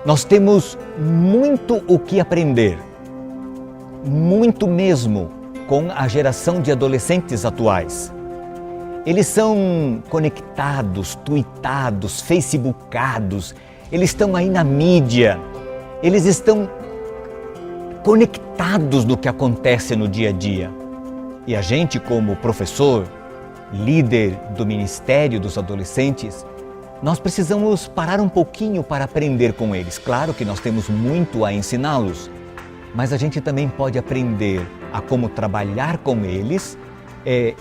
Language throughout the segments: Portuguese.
Nós temos muito o que aprender, muito mesmo, com a geração de adolescentes atuais. Eles são conectados, tuitados, facebookados, eles estão aí na mídia, eles estão conectados do que acontece no dia a dia. E a gente, como professor, líder do Ministério dos Adolescentes, nós precisamos parar um pouquinho para aprender com eles. Claro que nós temos muito a ensiná-los, mas a gente também pode aprender a como trabalhar com eles,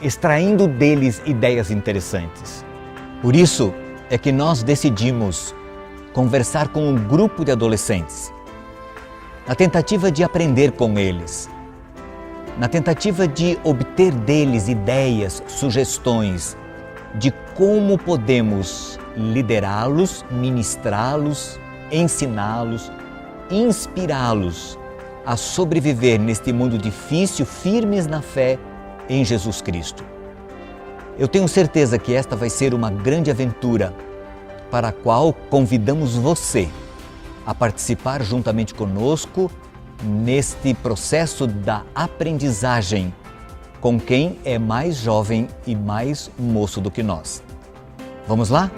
extraindo deles ideias interessantes. Por isso é que nós decidimos conversar com um grupo de adolescentes, na tentativa de aprender com eles, na tentativa de obter deles ideias, sugestões de como podemos liderá-los, ministrá-los, ensiná-los, inspirá-los a sobreviver neste mundo difícil, firmes na fé em Jesus Cristo. Eu tenho certeza que esta vai ser uma grande aventura para a qual convidamos você a participar juntamente conosco neste processo da aprendizagem com quem é mais jovem e mais moço do que nós. Vamos lá?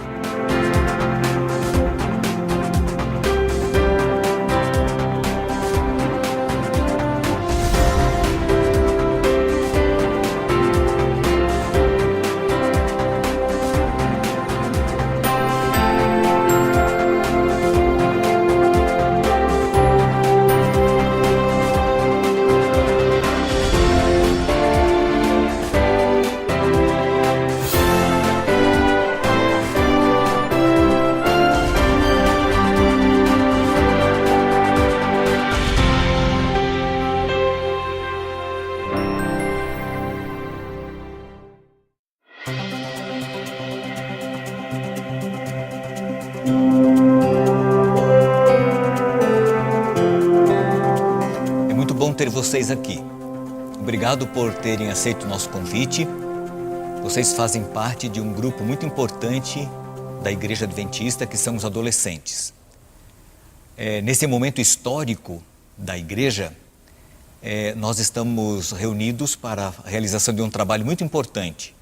É muito bom ter vocês aqui. Obrigado por terem aceito o nosso convite. Vocês fazem parte de um grupo muito importante da Igreja Adventista, que são os adolescentes. Nesse momento histórico da Igreja, nós estamos reunidos para a realização de um trabalho muito importante.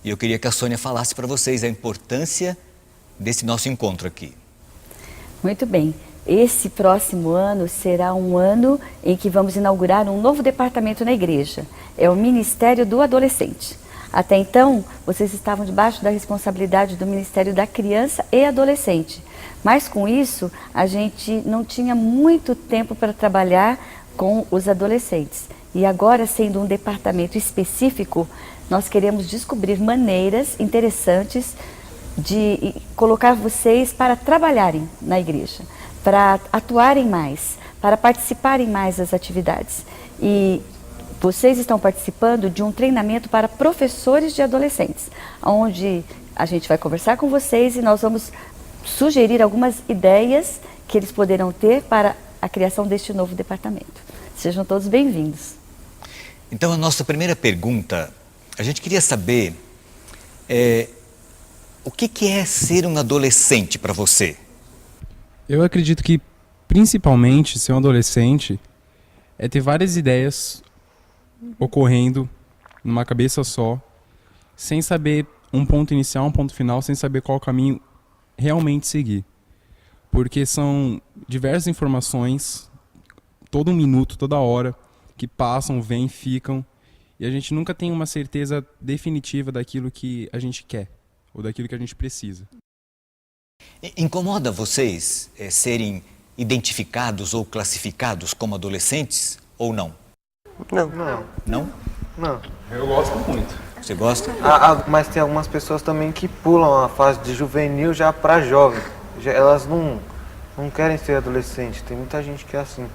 E eu queria que a Sônia falasse para vocês a importância desse nosso encontro aqui. Muito bem. Esse próximo ano será um ano em que vamos inaugurar um novo departamento na igreja. É o Ministério do Adolescente. Até então, vocês estavam debaixo da responsabilidade do Ministério da Criança e Adolescente. Mas com isso, a gente não tinha muito tempo para trabalhar com os adolescentes. E agora, sendo um departamento específico, nós queremos descobrir maneiras interessantes de colocar vocês para trabalharem na igreja, para atuarem mais, para participarem mais das atividades. E vocês estão participando de um treinamento para professores de adolescentes, onde a gente vai conversar com vocês e nós vamos sugerir algumas ideias que eles poderão ter para a criação deste novo departamento. Sejam todos bem-vindos. Então, a nossa primeira pergunta, a gente queria saber o que é ser um adolescente para você? Eu acredito que, principalmente, ser um adolescente é ter várias ideias ocorrendo numa cabeça só, sem saber um ponto inicial, um ponto final, sem saber qual caminho realmente seguir. Porque são diversas informações, todo minuto, toda hora, que passam, vêm, ficam, e a gente nunca tem uma certeza definitiva daquilo que a gente quer, ou daquilo que a gente precisa. Incomoda vocês serem identificados ou classificados como adolescentes ou não? Não. Não? Não. Eu gosto muito. Você gosta? Mas tem algumas pessoas também que pulam a fase de juvenil já para jovem. Elas não querem ser adolescentes. Tem muita gente que é assim.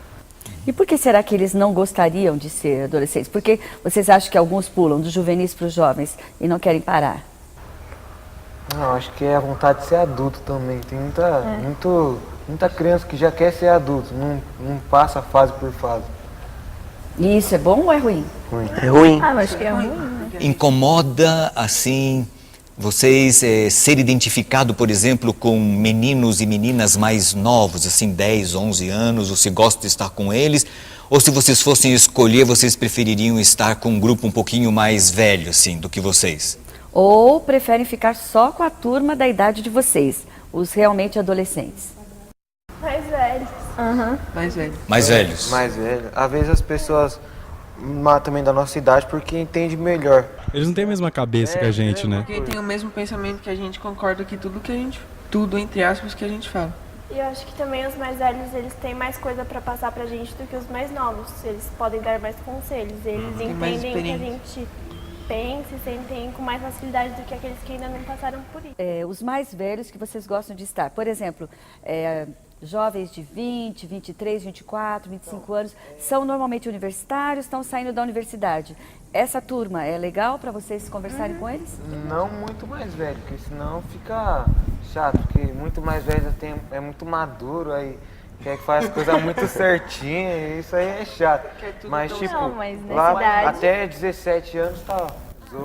E por que será que eles não gostariam de ser adolescentes? Por que vocês acham que alguns pulam dos juvenis para os jovens e não querem parar? Não, acho que é a vontade de ser adulto também. Tem muita criança que já quer ser adulto, não passa fase por fase. E isso é bom ou é ruim? É ruim. Mas acho que é ruim. Incomoda, assim, vocês ser identificado, por exemplo, com meninos e meninas mais novos, assim, 10, 11 anos, ou se gosta de estar com eles, ou se vocês fossem escolher, vocês prefeririam estar com um grupo um pouquinho mais velho, assim, do que vocês? Ou preferem ficar só com a turma da idade de vocês, os realmente adolescentes? Mais velhos. Mais velho. Mais velhos? Mais velho. Às vezes as pessoas também da nossa idade porque entende melhor. Eles não têm a mesma cabeça que a gente, né? Porque tem o mesmo pensamento que a gente, concorda que tudo entre aspas que a gente fala. E eu acho que também os mais velhos, eles têm mais coisa pra passar pra gente do que os mais novos. Eles podem dar mais conselhos, eles Tem mais entendem o que a experiência. gente pensa e sentem com mais facilidade do que aqueles que ainda não passaram por isso. Os mais velhos que vocês gostam de estar, por exemplo, jovens de 20, 23, 24, 25 anos, são normalmente universitários, estão saindo da universidade. Essa turma é legal para vocês conversarem com eles? Não muito mais velho, porque senão fica chato, porque muito mais velho é muito maduro, aí quer que faça as coisas muito certinho, e isso aí é chato. Mas tipo, Não, mas nessa lá idade- até 17 anos tá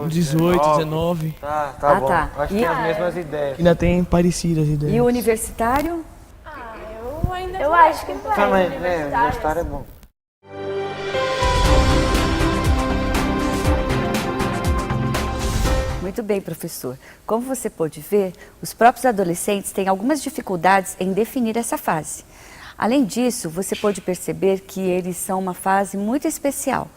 18, 19. Tá bom. tá. Acho que E- tem as mesmas ideias. Ainda tem parecidas ideias. E o universitário? Eu acho que vai. Também, universitários. universitário é bom. Muito bem, professor. Como você pôde ver, os próprios adolescentes têm algumas dificuldades em definir essa fase. Além disso, você pôde perceber que eles são uma fase muito especial.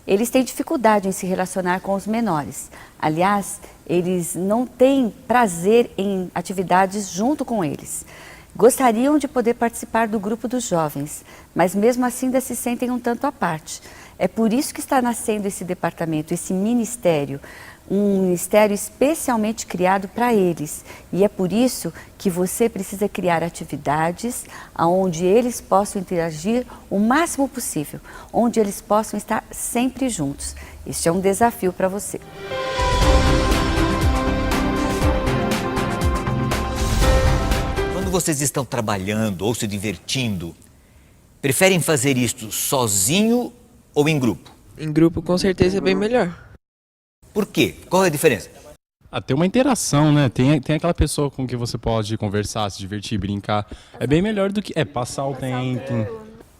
Eles têm dificuldade em se relacionar com os menores. Aliás, eles não têm prazer em atividades junto com eles. Gostariam de poder participar do grupo dos jovens, mas mesmo assim ainda se sentem um tanto à parte. É por isso que está nascendo esse departamento, esse ministério, um ministério especialmente criado para eles. E é por isso que você precisa criar atividades onde eles possam interagir o máximo possível, onde eles possam estar sempre juntos. Este é um desafio para você. Quando vocês estão trabalhando ou se divertindo, preferem fazer isto sozinho ou em grupo? Em grupo com certeza é bem melhor. Por quê? Qual é a diferença? Tem uma interação, né? Tem aquela pessoa com que você pode conversar, se divertir, brincar. É bem melhor do que passar o tempo.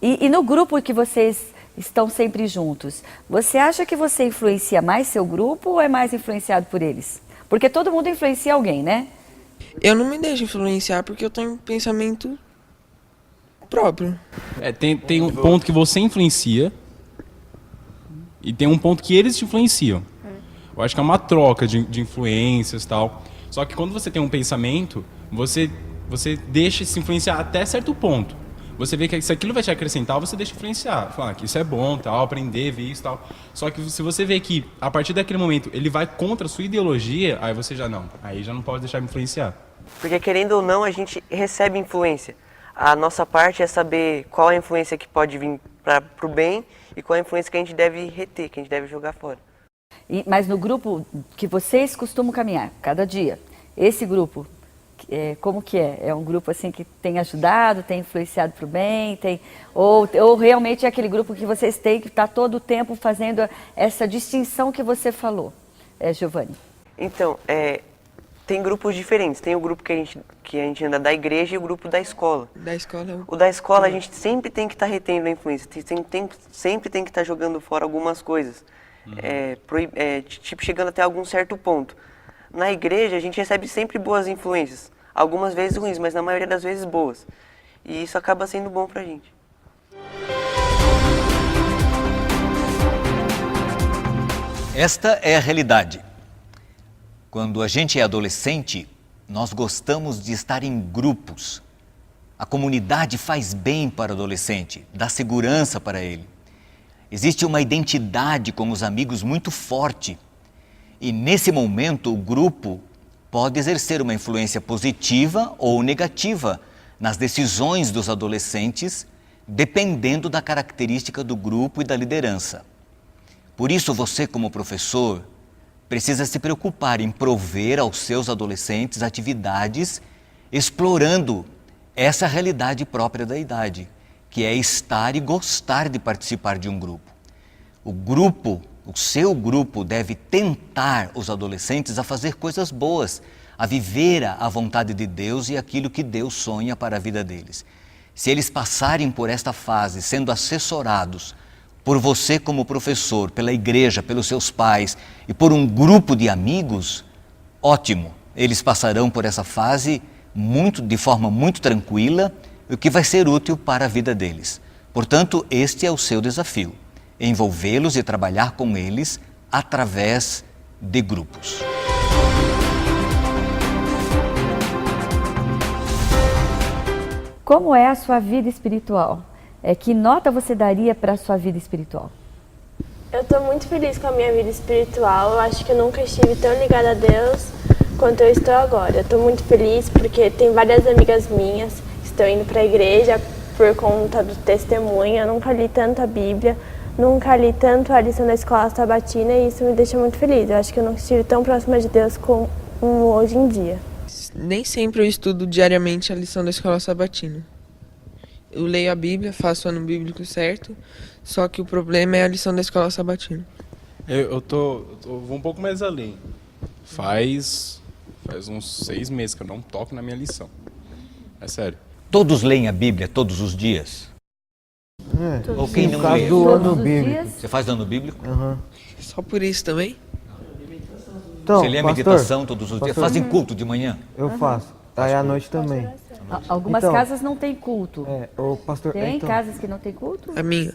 E no grupo que vocês estão sempre juntos, você acha que você influencia mais seu grupo ou é mais influenciado por eles? Porque todo mundo influencia alguém, né? Eu não me deixo influenciar porque eu tenho um pensamento próprio. Tem um ponto que você influencia e tem um ponto que eles te influenciam. Eu acho que é uma troca de influências e tal. Só que quando você tem um pensamento, você deixa se influenciar até certo ponto. Você vê que se aquilo vai te acrescentar, você deixa influenciar. Fala que isso é bom, tal, aprender, ver isso, tal. Só que se você vê que, a partir daquele momento, ele vai contra a sua ideologia, aí você já não pode deixar influenciar. Porque querendo ou não, a gente recebe influência. A nossa parte é saber qual a influência que pode vir para o bem e qual a influência que a gente deve reter, que a gente deve jogar fora. Mas no grupo que vocês costumam caminhar, cada dia, esse grupo, como que é? É um grupo assim que tem ajudado, tem influenciado para o bem, ou realmente é aquele grupo que vocês têm que estar todo o tempo fazendo essa distinção que você falou, Giovanni? Então, tem grupos diferentes. Tem o grupo que a gente anda da igreja e o grupo da escola. Da escola O da escola a gente sempre tem que estar retendo a influência, sempre tem que estar jogando fora algumas coisas. Tipo, chegando até algum certo ponto. Na igreja a gente recebe sempre boas influências, algumas vezes ruins, mas na maioria das vezes boas. E isso acaba sendo bom pra gente. Esta é a realidade. Quando a gente é adolescente, nós gostamos de estar em grupos. A comunidade faz bem para o adolescente, dá segurança para ele. Existe uma identidade com os amigos muito forte. E nesse momento, o grupo pode exercer uma influência positiva ou negativa nas decisões dos adolescentes, dependendo da característica do grupo e da liderança. Por isso, você, como professor, precisa se preocupar em prover aos seus adolescentes atividades explorando essa realidade própria da idade, que é estar e gostar de participar de um grupo. O grupo o seu grupo deve tentar os adolescentes a fazer coisas boas, a viver a vontade de Deus e aquilo que Deus sonha para a vida deles. Se eles passarem por esta fase sendo assessorados por você como professor, pela igreja, pelos seus pais e por um grupo de amigos, ótimo, eles passarão por essa fase de forma muito tranquila, o que vai ser útil para a vida deles. Portanto, este é o seu desafio, envolvê-los e trabalhar com eles através de grupos. Como é a sua vida espiritual? Que nota você daria para a sua vida espiritual? Eu estou muito feliz com a minha vida espiritual. Eu acho que eu nunca estive tão ligada a Deus quanto eu estou agora. Eu estou muito feliz porque tem várias amigas minhas que estão indo para a igreja por conta do testemunho. Eu nunca li tanto a Bíblia, nunca li tanto a lição da escola sabatina e isso me deixa muito feliz. Eu acho que eu nunca estive tão próxima de Deus como hoje em dia. Nem sempre eu estudo diariamente a lição da escola sabatina. Eu leio a Bíblia, faço o ano bíblico certo, só que o problema é a lição da escola sabatina. Eu vou um pouco mais além. Faz uns 6 meses que eu não toco na minha lição. É sério. Todos leem a Bíblia todos os dias? Ou quem não lê? do Todos ano os bíblico. dias? Você faz ano bíblico? Só por isso também? Então, Você lê a pastor, meditação todos os dias? pastor. Fazem culto de manhã? eu faço. Aí à noite também. Algumas Então, casas não tem culto. O pastor... Tem então, casas que não tem culto? A minha.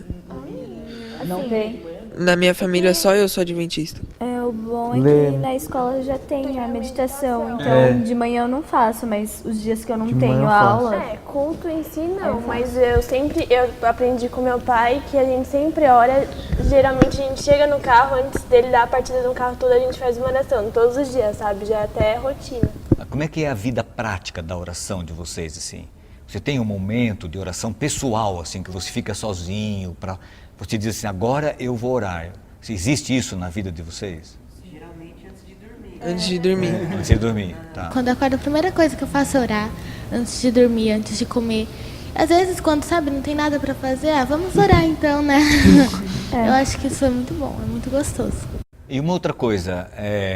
Não tem. Na minha família só eu sou adventista. O bom é Lê. que na escola já tem a meditação, então de manhã eu não faço, mas os dias que eu não De manhã tenho eu faço. aula, Culto em si não, mas eu aprendi com meu pai que a gente sempre ora, geralmente a gente chega no carro, antes dele dar a partida no carro toda, a gente faz uma oração, todos os dias, sabe? Já até é rotina. Como é que é a vida prática da oração de vocês, assim? Você tem um momento de oração pessoal, assim, que você fica sozinho, para você dizer assim, agora eu vou orar. Se existe isso na vida de vocês? Antes de dormir. Antes de dormir, tá. Quando eu acordo, a primeira coisa que eu faço é orar, antes de dormir, antes de comer. Às vezes, quando, sabe, não tem nada pra fazer, vamos orar então, né? Eu acho que isso é muito bom, é muito gostoso. E uma outra coisa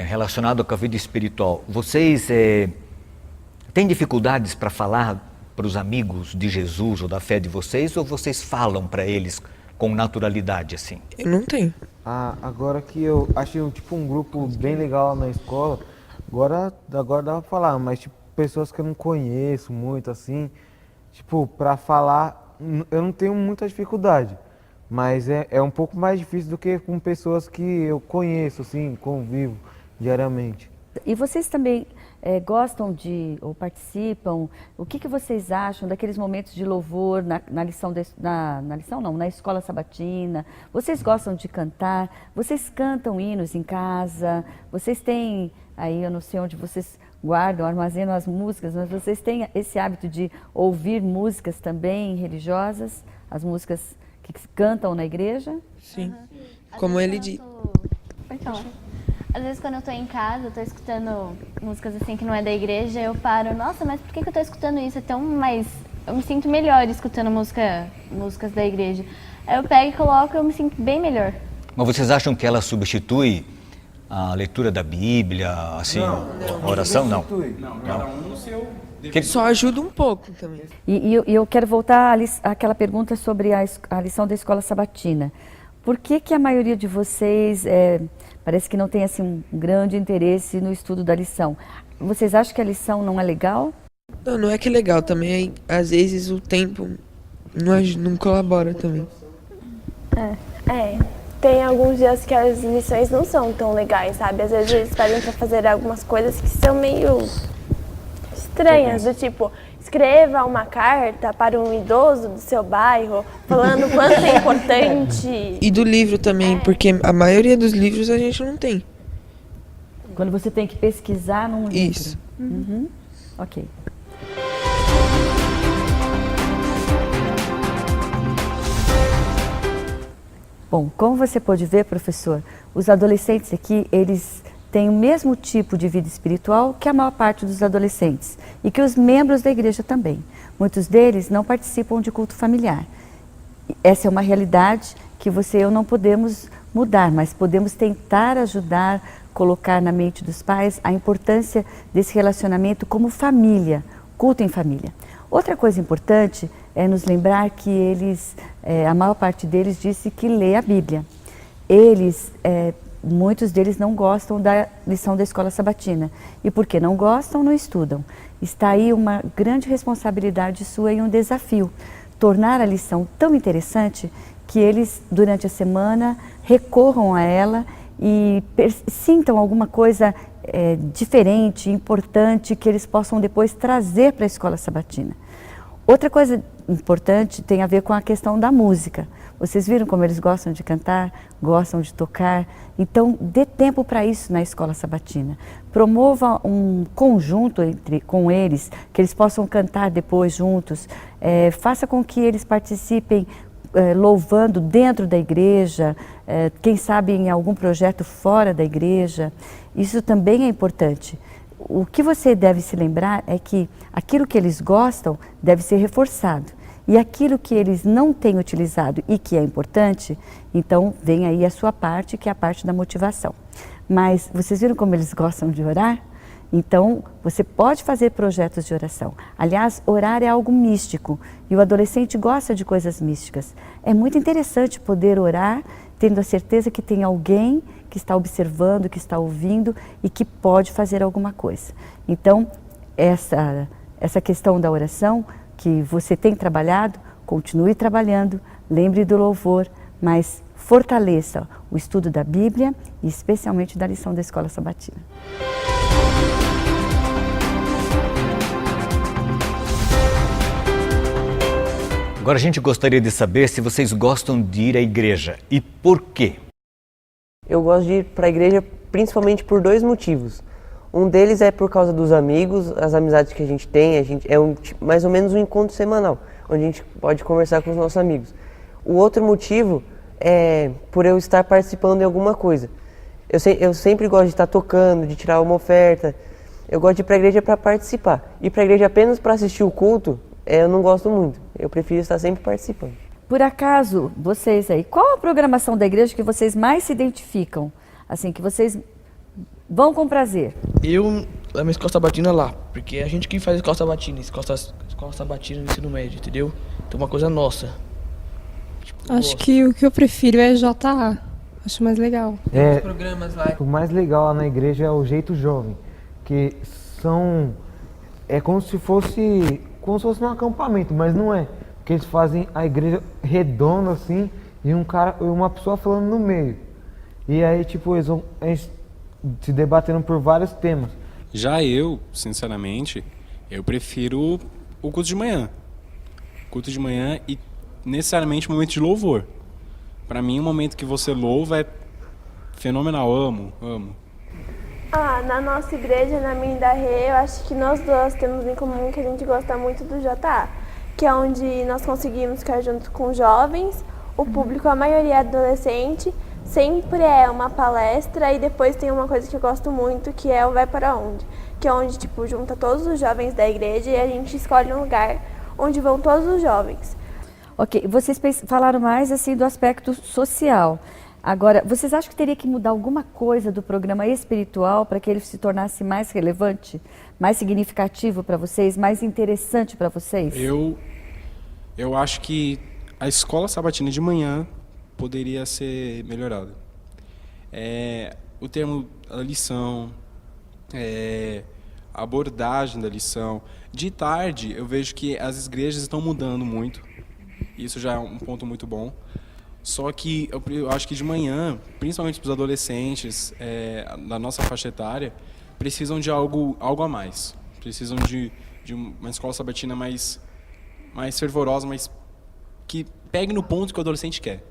relacionada com a vida espiritual. Vocês têm dificuldades para falar para os amigos de Jesus ou da fé de vocês, ou vocês falam para eles com naturalidade, assim? Eu não tenho. Agora que eu achei um grupo bem legal na escola, agora dá pra falar, mas tipo, pessoas que eu não conheço muito, assim, tipo, pra falar, eu não tenho muita dificuldade, mas é um pouco mais difícil do que com pessoas que eu conheço, assim, convivo diariamente. E vocês também gostam de, ou participam, o que vocês acham daqueles momentos de louvor na escola sabatina? Vocês gostam de cantar? Vocês cantam hinos em casa? Vocês têm, aí eu não sei onde vocês guardam, armazenam as músicas, mas vocês têm esse hábito de ouvir músicas também religiosas? As músicas que cantam na igreja? Sim. Como ele disse. Às vezes quando eu tô em casa, eu tô escutando músicas assim que não é da igreja, eu paro, nossa, mas por que eu tô escutando isso? É tão mais... Eu me sinto melhor escutando músicas da igreja. Aí eu pego e coloco e eu me sinto bem melhor. Mas vocês acham que ela substitui a leitura da Bíblia, assim, a oração? Não. Cada um no seu... Só ajuda um pouco também. E eu quero voltar àquela pergunta sobre a lição da escola sabatina. Por que a maioria de vocês parece que não tem assim, um grande interesse no estudo da lição? Vocês acham que a lição não é legal? Não é que é legal também, às vezes o tempo não colabora também. Tem alguns dias que as lições não são tão legais, sabe? Às vezes eles pedem pra fazer algumas coisas que são meio estranhas, do tipo, escreva uma carta para um idoso do seu bairro, falando quanto é importante. E do livro também, porque a maioria dos livros a gente não tem. Quando você tem que pesquisar num livro. Isso. Uhum. Ok. Bom, como você pode ver, professor, os adolescentes aqui, eles têm o mesmo tipo de vida espiritual que a maior parte dos adolescentes e que os membros da igreja também. Muitos deles não participam de culto familiar. Essa é uma realidade que você e eu não podemos mudar, mas podemos tentar ajudar, colocar na mente dos pais a importância desse relacionamento como família, culto em família. Outra coisa importante é nos lembrar que eles, a maior parte deles disse que lê a Bíblia. Muitos deles não gostam da lição da escola sabatina. E porque não gostam, não estudam. Está aí uma grande responsabilidade sua e um desafio. Tornar a lição tão interessante que eles, durante a semana, recorram a ela e sintam alguma coisa diferente, importante, que eles possam depois trazer para a escola sabatina. Outra coisa importante tem a ver com a questão da música. Vocês viram como eles gostam de cantar, gostam de tocar? Então, dê tempo para isso na escola sabatina. Promova um conjunto com eles, que eles possam cantar depois juntos. Faça com que eles participem louvando dentro da igreja, quem sabe em algum projeto fora da igreja. Isso também é importante. O que você deve se lembrar é que aquilo que eles gostam deve ser reforçado. E aquilo que eles não têm utilizado e que é importante, então vem aí a sua parte, que é a parte da motivação. Mas vocês viram como eles gostam de orar? Então, você pode fazer projetos de oração. Aliás, orar é algo místico e o adolescente gosta de coisas místicas. É muito interessante poder orar tendo a certeza que tem alguém que está observando, que está ouvindo e que pode fazer alguma coisa. Então, essa questão da oração que você tem trabalhado, continue trabalhando, lembre do louvor, mas fortaleça o estudo da Bíblia e especialmente da lição da escola sabatina. Agora a gente gostaria de saber se vocês gostam de ir à igreja e por quê? Eu gosto de ir para a igreja principalmente por 2 motivos. Um deles é por causa dos amigos, as amizades que a gente tem, mais ou menos um encontro semanal, onde a gente pode conversar com os nossos amigos. O outro motivo é por eu estar participando de alguma coisa. Eu sempre gosto de estar tocando, de tirar uma oferta. Eu gosto de ir para a igreja para participar. Ir para a igreja apenas para assistir o culto, eu não gosto muito. Eu prefiro estar sempre participando. Por acaso, vocês aí, qual a programação da igreja que vocês mais se identificam? Assim, que vocês vão com prazer? A minha escola sabatina lá, porque a gente que faz escola sabatina sabatina no ensino médio, entendeu? Então uma coisa nossa. Acho que o que eu prefiro é JA, acho mais legal. Os programas lá. O mais legal lá na igreja é o jeito jovem, que é como se fosse um acampamento, mas não é. Porque eles fazem a igreja redonda assim e uma pessoa falando no meio. E aí, tipo, eles vão se debatendo por vários temas. Já eu, sinceramente, eu prefiro o culto de manhã. Culto de manhã e necessariamente o momento de louvor. Para mim, o momento que você louva é fenomenal, amo. Na nossa igreja, na minha e da Rê, eu acho que nós dois temos em comum que a gente gosta muito do JA, que é onde nós conseguimos ficar junto com jovens, o público, a maioria é adolescente, sempre é uma palestra e depois tem uma coisa que eu gosto muito, que é o Vai Para Onde, que é onde tipo, junta todos os jovens da igreja e a gente escolhe um lugar onde vão todos os jovens. Ok, vocês falaram mais assim do aspecto social. Agora, vocês acham que teria que mudar alguma coisa do programa espiritual para que ele se tornasse mais relevante, mais significativo para vocês, mais interessante para vocês? Eu acho que a escola sabatina de manhã poderia ser melhorada. O termo a lição, a abordagem da lição. De tarde, eu vejo que as igrejas estão mudando muito. Isso já é um ponto muito bom. Só que eu acho que de manhã, principalmente para os adolescentes da nossa faixa etária, precisam de algo a mais. Precisam de uma escola sabatina mais fervorosa, mas que pegue no ponto que o adolescente quer.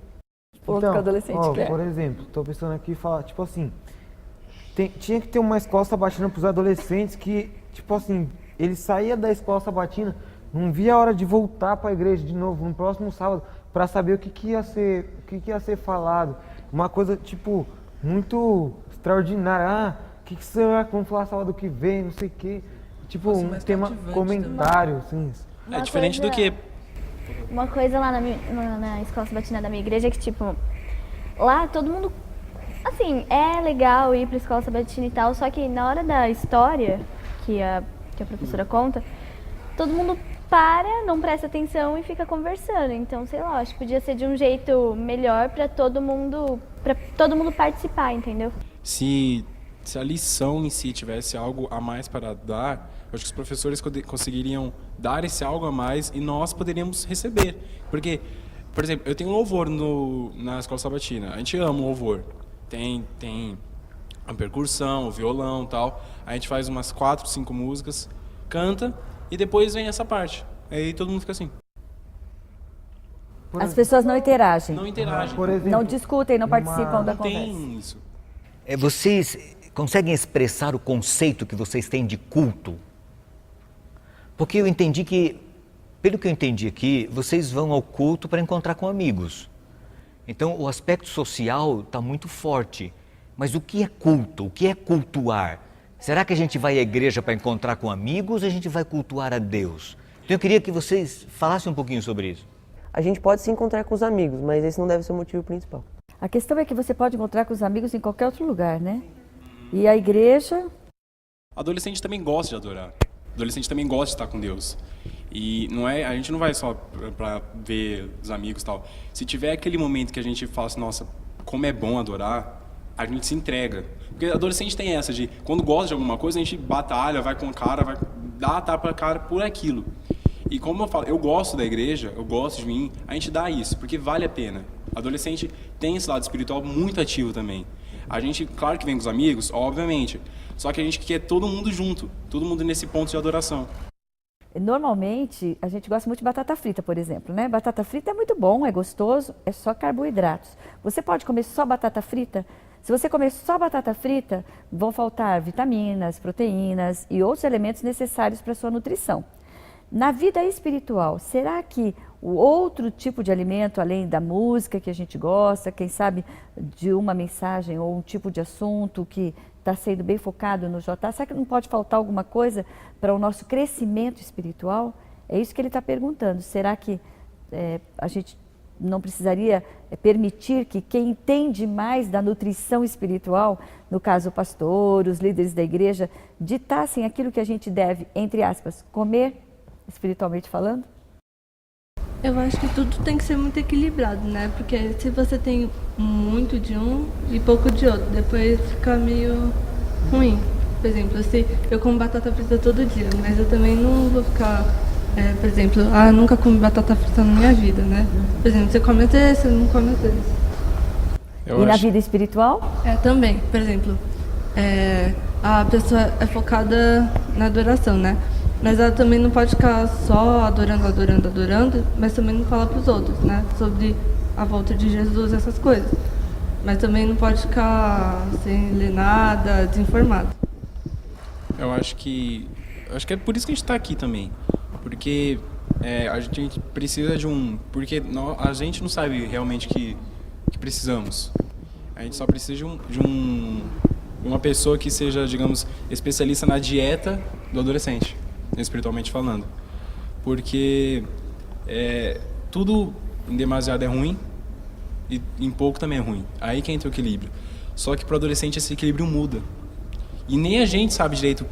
Ponto que o adolescente quer. Por exemplo, estou pensando aqui e falar, tipo assim, tinha que ter uma escola sabatina para os adolescentes que, tipo assim, ele saía da escola sabatina, não via a hora de voltar para a igreja de novo no próximo sábado, para saber o que ia ser falado. Uma coisa, tipo, muito extraordinária. O que será que vamos falar sábado que vem, não sei o quê. Tipo, um tema comentário, assim. É diferente do que... Uma coisa lá na escola sabatina da minha igreja é que, tipo, lá todo mundo, assim, é legal ir pra escola sabatina e tal, só que na hora da história que a professora conta, todo mundo para, não presta atenção e fica conversando. Então, sei lá, acho que podia ser de um jeito melhor para todo mundo participar, entendeu? Se a lição em si tivesse algo a mais para dar, eu acho que os professores conseguiriam dar esse algo a mais e nós poderíamos receber. Porque, por exemplo, eu tenho um louvor na escola sabatina. A gente ama o louvor. Tem a percussão, o violão e tal. A gente faz umas 4, 5 músicas, canta e depois vem essa parte. Aí todo mundo fica assim. As pessoas não interagem. Não interagem. Por exemplo, Não discutem, não participam da Não conversa. tem isso. Vocês conseguem expressar o conceito que vocês têm de culto? Porque eu entendi que, pelo que eu entendi aqui, vocês vão ao culto para encontrar com amigos. Então, o aspecto social está muito forte. Mas o que é culto? O que é cultuar? Será que a gente vai à igreja para encontrar com amigos ou a gente vai cultuar a Deus? Então, eu queria que vocês falassem um pouquinho sobre isso. A gente pode se encontrar com os amigos, mas esse não deve ser o motivo principal. A questão é que você pode encontrar com os amigos em qualquer outro lugar, né? E a igreja... Adolescente também gosta de adorar. Adolescente também gosta de estar com Deus. E a gente não vai só para ver os amigos e tal. Se tiver aquele momento que a gente fala assim, nossa, como é bom adorar, a gente se entrega. Porque adolescente tem essa de, quando gosta de alguma coisa, a gente batalha, vai com a cara, vai dar a tapa na cara por aquilo. E como eu falo, eu gosto da igreja, eu gosto de mim, a gente dá isso, porque vale a pena. Adolescente tem esse lado espiritual muito ativo também. A gente, claro que vem com os amigos, obviamente, só que a gente quer todo mundo junto, todo mundo nesse ponto de adoração. Normalmente, a gente gosta muito de batata frita, por exemplo, né? Batata frita é muito bom, é gostoso, é só carboidratos. Você pode comer só batata frita? Se você comer só batata frita, vão faltar vitaminas, proteínas e outros elementos necessários para a sua nutrição. Na vida espiritual, será que o outro tipo de alimento, além da música que a gente gosta, quem sabe de uma mensagem ou um tipo de assunto que está sendo bem focado no JA, será que não pode faltar alguma coisa para o nosso crescimento espiritual? É isso que ele está perguntando. Será que a gente não precisaria permitir que quem entende mais da nutrição espiritual, no caso o pastor, os líderes da igreja, ditassem aquilo que a gente deve, entre aspas, comer, espiritualmente falando? Eu acho que tudo tem que ser muito equilibrado, né? Porque se você tem muito de um e pouco de outro, depois fica meio ruim. Por exemplo, se eu como batata frita todo dia, mas eu também não vou ficar, por exemplo, nunca comi batata frita na minha vida, né? Por exemplo, você come às vezes, você não come às vezes. Na vida espiritual? Também. Por exemplo, a pessoa é focada na adoração, né? Mas ela também não pode ficar só adorando, mas também não fala para os outros, né? Sobre a volta de Jesus, essas coisas. Mas também não pode ficar sem ler nada, desinformado. Eu acho que é por isso que a gente está aqui também. Porque a gente precisa de porque a gente não sabe realmente que precisamos. A gente só precisa de uma pessoa que seja, digamos, especialista na dieta do adolescente, espiritualmente falando. Porque tudo em demasiado é ruim e em pouco também é ruim. Aí que entra o equilíbrio. Só que para o adolescente esse equilíbrio muda. E nem a gente sabe direito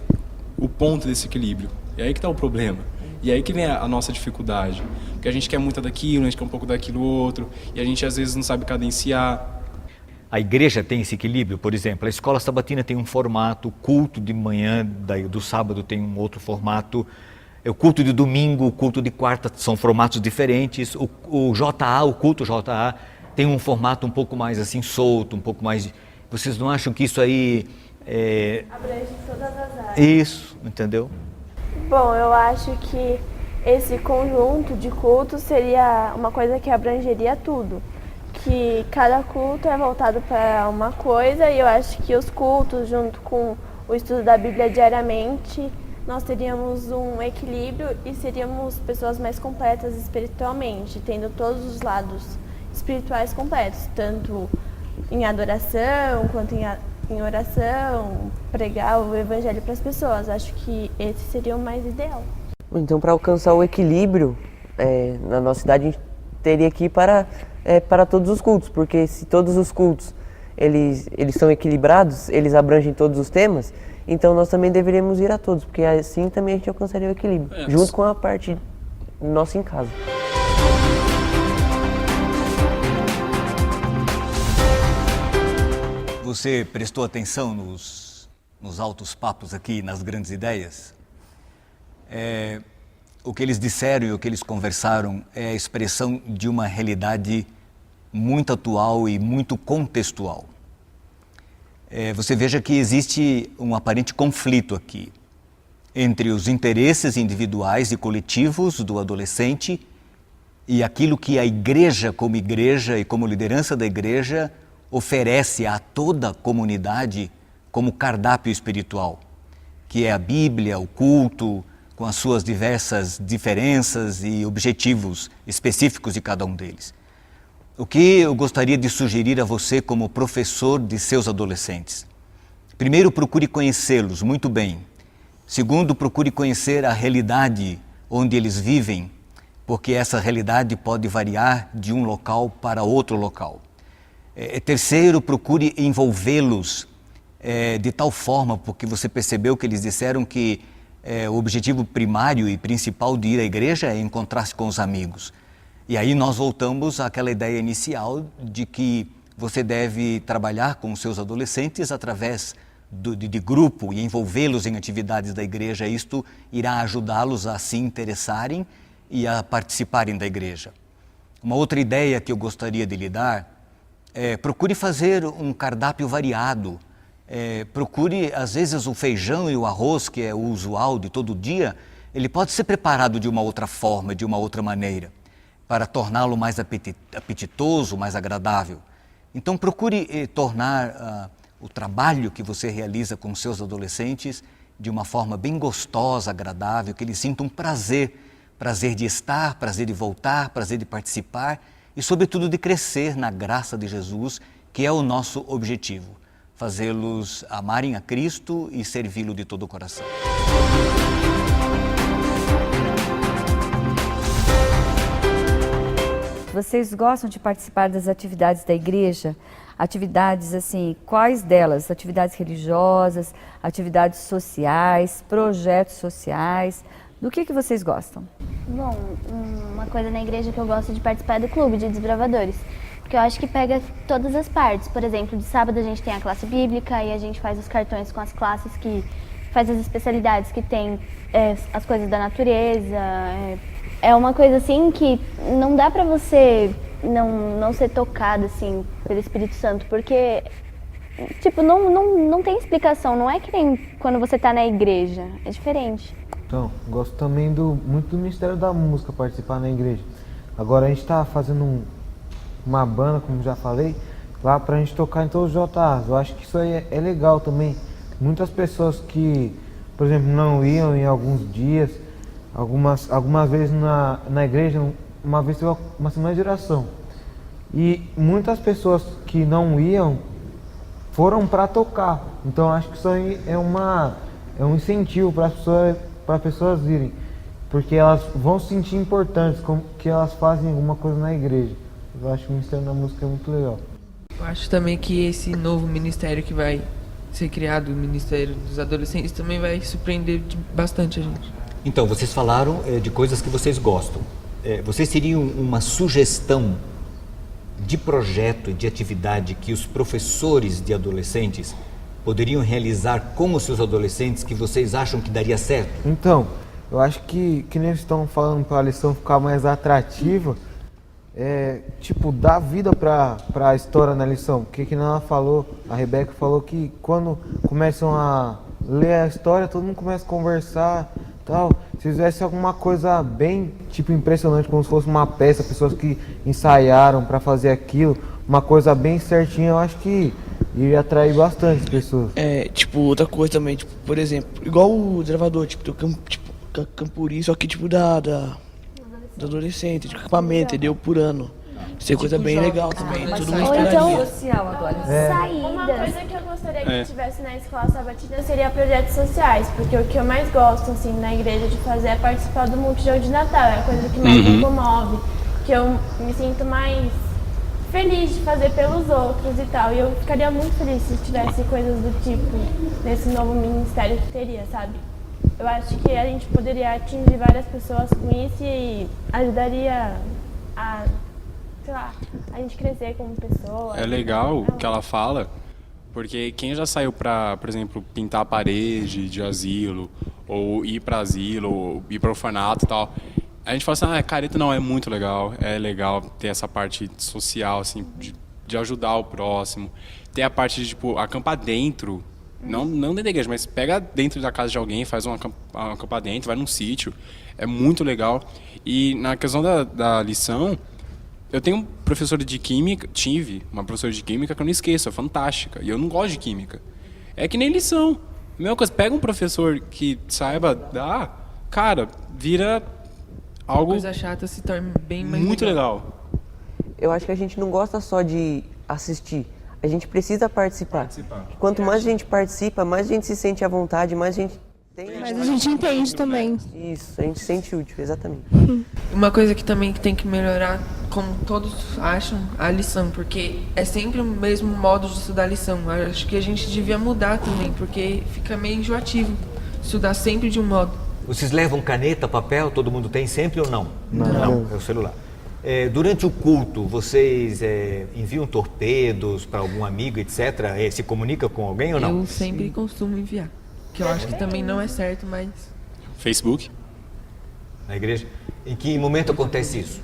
o ponto desse equilíbrio. E aí que está o problema. E aí que vem a nossa dificuldade. Porque a gente quer muito daquilo, a gente quer um pouco daquilo outro, e a gente às vezes não sabe cadenciar. A igreja tem esse equilíbrio, por exemplo, a escola sabatina tem um formato, o culto de manhã do sábado tem um outro formato, o culto de domingo, o culto de quarta são formatos diferentes, o JA, o culto JA, tem um formato um pouco mais assim solto, um pouco mais... Vocês não acham que isso aí... abrange todas as áreas. Isso, entendeu? Bom, eu acho que esse conjunto de cultos seria uma coisa que abrangeria tudo. Que cada culto é voltado para uma coisa e eu acho que os cultos, junto com o estudo da Bíblia diariamente, nós teríamos um equilíbrio e seríamos pessoas mais completas espiritualmente, tendo todos os lados espirituais completos, tanto em adoração quanto em oração, pregar o evangelho para as pessoas. Acho que esse seria o mais ideal. Então, para alcançar o equilíbrio na nossa cidade, a gente teria que ir para para todos os cultos, porque se todos os cultos eles são equilibrados, eles abrangem todos os temas, então nós também deveríamos ir a todos, porque assim também a gente alcançaria o equilíbrio, junto com a parte nossa em casa. Você prestou atenção nos altos papos aqui, nas grandes ideias? O que eles disseram e o que eles conversaram é a expressão de uma realidade muito atual e muito contextual. Você veja que existe um aparente conflito aqui entre os interesses individuais e coletivos do adolescente e aquilo que a igreja e como liderança da igreja oferece a toda a comunidade como cardápio espiritual, que é a Bíblia, o culto, com as suas diversas diferenças e objetivos específicos de cada um deles. O que eu gostaria de sugerir a você como professor de seus adolescentes? Primeiro, procure conhecê-los muito bem. Segundo, procure conhecer a realidade onde eles vivem, porque essa realidade pode variar de um local para outro local. Terceiro, procure envolvê-los de tal forma, porque você percebeu que eles disseram que o objetivo primário e principal de ir à igreja é encontrar-se com os amigos. E aí nós voltamos àquela ideia inicial de que você deve trabalhar com os seus adolescentes através de grupo e envolvê-los em atividades da igreja. Isto irá ajudá-los a se interessarem e a participarem da igreja. Uma outra ideia que eu gostaria de lhe dar procure fazer um cardápio variado. Procure, às vezes, o feijão e o arroz, que é o usual de todo dia, ele pode ser preparado de uma outra forma, de uma outra maneira, para torná-lo mais apetitoso, mais agradável. Então, procure tornar o trabalho que você realiza com seus adolescentes de uma forma bem gostosa, agradável, que eles sintam prazer de estar, prazer de voltar, prazer de participar e, sobretudo, de crescer na graça de Jesus, que é o nosso objetivo, fazê-los amarem a Cristo e servi-lo de todo o coração. Vocês gostam de participar das atividades da igreja? Atividades assim, quais delas? Atividades religiosas, atividades sociais, projetos sociais? Do que vocês gostam? Bom, uma coisa na igreja que eu gosto de participar é do clube de desbravadores, porque eu acho que pega todas as partes. Por exemplo, de sábado a gente tem a classe bíblica e a gente faz os cartões com as classes que faz as especialidades que tem as coisas da natureza. É uma coisa assim que não dá pra você não ser tocado assim pelo Espírito Santo, porque tipo, não tem explicação, não é que nem quando você tá na igreja, é diferente. Então, gosto também muito do Ministério da Música, participar na igreja. Agora a gente tá fazendo uma banda, como já falei, lá pra gente tocar em todos os JAs. Eu acho que isso aí é legal também. Muitas pessoas que, por exemplo, não iam em alguns dias, algumas vezes na igreja, uma vez teve uma semana de oração. E muitas pessoas que não iam foram para tocar. Então acho que isso aí é um incentivo para as pessoas irem, porque elas vão se sentir importantes, como que elas fazem alguma coisa na igreja. Eu acho que o Ministério da Música é muito legal. Eu acho também que esse novo ministério que vai ser criado, o Ministério dos Adolescentes, também vai surpreender bastante a gente. Então, vocês falaram de coisas que vocês gostam. Vocês teriam uma sugestão de projeto, de atividade que os professores de adolescentes poderiam realizar com os seus adolescentes que vocês acham que daria certo? Então, eu acho que nem eles estão falando para a lição ficar mais atrativa, tipo, dar vida para a história na lição. Porque que ela falou, a Rebeca falou que quando começam a ler a história, todo mundo começa a conversar, tal. Se fizesse alguma coisa bem, tipo, impressionante, como se fosse uma peça, pessoas que ensaiaram para fazer aquilo, uma coisa bem certinha, eu acho que iria atrair bastante as pessoas. Tipo, outra coisa também, tipo, por exemplo, igual o desbravador, tipo, do Campuri, só que tipo do adolescente, de acampamento, entendeu? Por ano. Isso é coisa bem legal também, tudo uma então social agora. Uma coisa que eu gostaria que tivesse na escola sabatina seria projetos sociais, porque o que eu mais gosto assim na igreja de fazer é participar do multishow de Natal, é a coisa que mais me comove, que eu me sinto mais feliz de fazer pelos outros e tal. E eu ficaria muito feliz se tivesse coisas do tipo nesse novo ministério que teria, sabe? Eu acho que a gente poderia atingir várias pessoas com isso e ajudaria a, sei lá, a gente crescer como pessoa. É legal o que ela fala, porque quem já saiu para, por exemplo, pintar a parede de asilo, ou ir para asilo, ou ir para orfanato e tal, a gente fala assim, careta não, é muito legal, é legal ter essa parte social, assim, de ajudar o próximo, ter a parte de, tipo, acampar dentro, não dentro da igreja, mas pega dentro da casa de alguém, faz um acampar dentro, vai num sítio, é muito legal. E na questão da lição, eu tenho um professor de química, tive uma professora de química que eu não esqueço, é fantástica, e eu não gosto de química. É que nem lição, a mesma coisa, pega um professor que saiba dar, cara, vira algo coisa chata se torna bem mais muito legal. Eu acho que a gente não gosta só de assistir, a gente precisa participar. Quanto mais a gente participa, mais a gente se sente à vontade, mais a gente tem... Mas a gente entende também. Isso, a gente se sente útil, exatamente. Uma coisa que também tem que melhorar, como todos acham, a lição, porque é sempre o mesmo modo de estudar a lição. Eu acho que a gente devia mudar também, porque fica meio enjoativo estudar sempre de um modo. Vocês levam caneta, papel, todo mundo tem sempre ou não? Não, é o celular. Durante o culto, vocês enviam torpedos para algum amigo, etc? Se comunica com alguém ou não? Eu sempre costumo enviar, que eu acho que também não é certo, mas... Facebook? Na igreja? Em que momento acontece isso?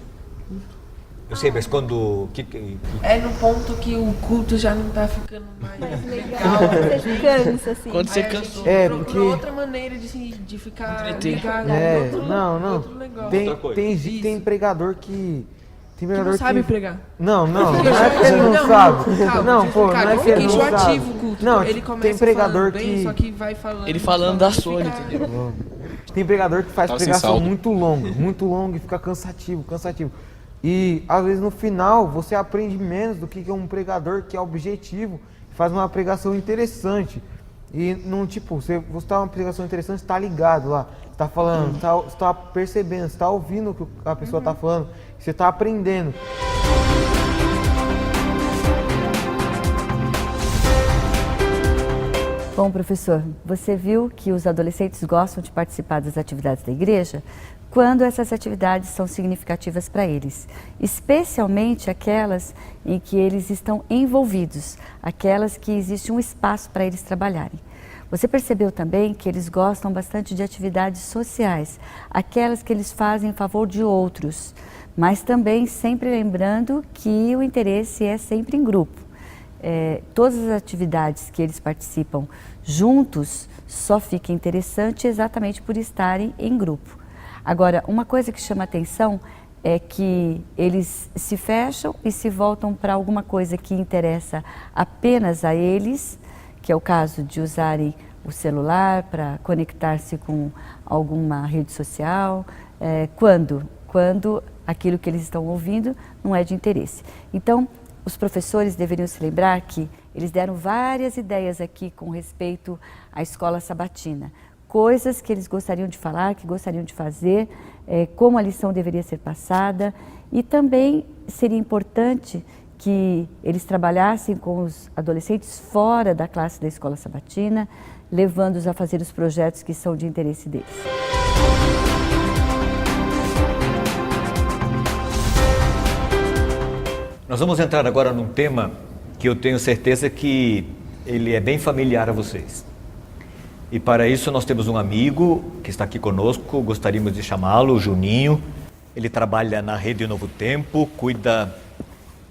Eu sei, mas quando... É no ponto que o culto já não tá ficando mais legal. Você cansa, assim. Quando você cansou. Procura outra maneira de ficar ligado. Tem pregador que... Tem pregador que não sabe pregar. Não é que ele não sabe. Não, pô, não é que ele não sabe. Enjoativo o culto. Não, ele começa tem pregador bem, que... só que vai falando... Ele falando da Sony, entendeu? Tem pregador que faz Tá pregação muito longa e fica cansativo. E às vezes no final você aprende menos do que um pregador que é objetivo, faz uma pregação interessante. E não, tipo, você tá uma pregação interessante, você tá ligado lá, você tá falando, você tá percebendo, você tá ouvindo o que a pessoa tá falando, você tá aprendendo. Bom, professor, você viu que os adolescentes gostam de participar das atividades da igreja quando essas atividades são significativas para eles, especialmente aquelas em que eles estão envolvidos, aquelas que existe um espaço para eles trabalharem. Você percebeu também que eles gostam bastante de atividades sociais, aquelas que eles fazem em favor de outros, mas também sempre lembrando que o interesse é sempre em grupo. Todas as atividades que eles participam juntos só fica interessante exatamente por estarem em grupo. Agora, uma coisa que chama atenção é que eles se fecham e se voltam para alguma coisa que interessa apenas a eles, que é o caso de usarem o celular para conectar-se com alguma rede social, quando aquilo que eles estão ouvindo não é de interesse. Então, os professores deveriam se lembrar que eles deram várias ideias aqui com respeito à escola sabatina. Coisas que eles gostariam de falar, que gostariam de fazer, como a lição deveria ser passada. E também seria importante que eles trabalhassem com os adolescentes fora da classe da escola sabatina, levando-os a fazer os projetos que são de interesse deles. Nós vamos entrar agora num tema que eu tenho certeza que ele é bem familiar a vocês. E para isso nós temos um amigo que está aqui conosco, gostaríamos de chamá-lo, Juninho. Ele trabalha na Rede Novo Tempo, cuida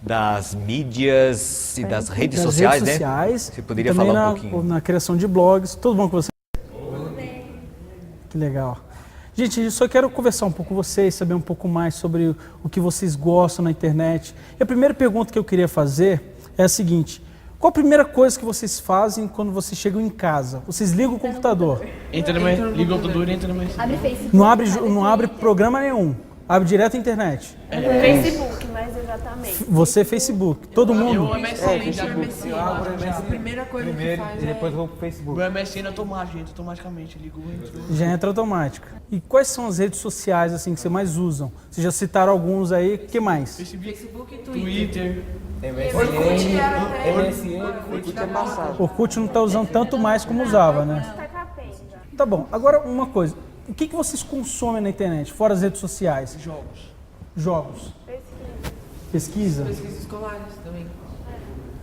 das mídias e das redes sociais, né? Você poderia falar um pouquinho? Na criação de blogs. Tudo bom com você? Que legal. Gente, eu só quero conversar um pouco com vocês, saber um pouco mais sobre o que vocês gostam na internet. E a primeira pergunta que eu queria fazer é a seguinte: qual a primeira coisa que vocês fazem quando vocês chegam em casa? Vocês ligam o computador? Liga o computador e entra no meu. Abre Facebook. Não abre programa nenhum. Abre direto a internet. Facebook, mais exatamente. Você, Facebook. Todo mundo? Eu MSN, já MSN. A primeira coisa que faz E depois é... vou pro Facebook. O MSN automaticamente ligou e entrou. Já entra automático. E quais são as redes sociais assim que você mais usam? Vocês já citaram alguns aí, o que mais? Facebook e Twitter. Orkut é passado. Orkut não está usando tanto mais como usava, né? Tá bom, agora uma coisa. O que vocês consomem na internet, fora as redes sociais? Jogos. Pesquisa? Pesquisas escolares também.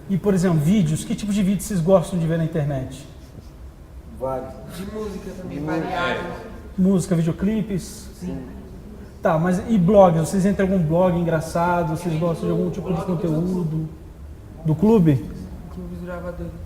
E, por exemplo, vídeos? Que tipo de vídeo vocês gostam de ver na internet? Vários. De música também, variados. Música, videoclipes? Sim. Tá, mas e blogs? Vocês entram em algum blog engraçado? Vocês gostam de algum tipo de conteúdo? Do clube? Clubes gravadores.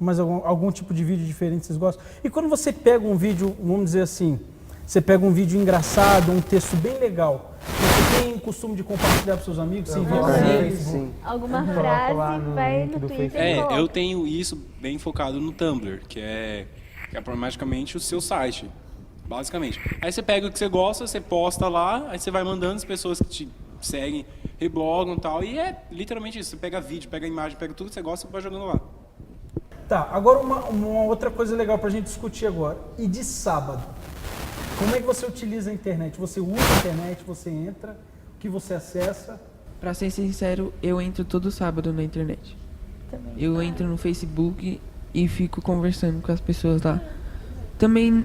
Mas algum tipo de vídeo diferente vocês gostam? E quando você pega um vídeo, vamos dizer assim, você pega um vídeo engraçado, um texto bem legal, você tem o costume de compartilhar para seus amigos? Sim. Alguma frase vai no Twitter e coloca. Eu tenho isso bem focado no Tumblr, que é automaticamente o seu site, basicamente. Aí você pega o que você gosta, você posta lá, aí você vai mandando as pessoas que te seguem, reblogam e tal, e é literalmente isso. Você pega vídeo, pega imagem, pega tudo que você gosta e vai jogando lá. Tá, agora uma outra coisa legal pra gente discutir agora. E de sábado? Como é que você utiliza a internet? Você usa a internet, você entra, o que você acessa? Pra ser sincero, eu entro todo sábado na internet. Eu entro no Facebook e fico conversando com as pessoas lá. Também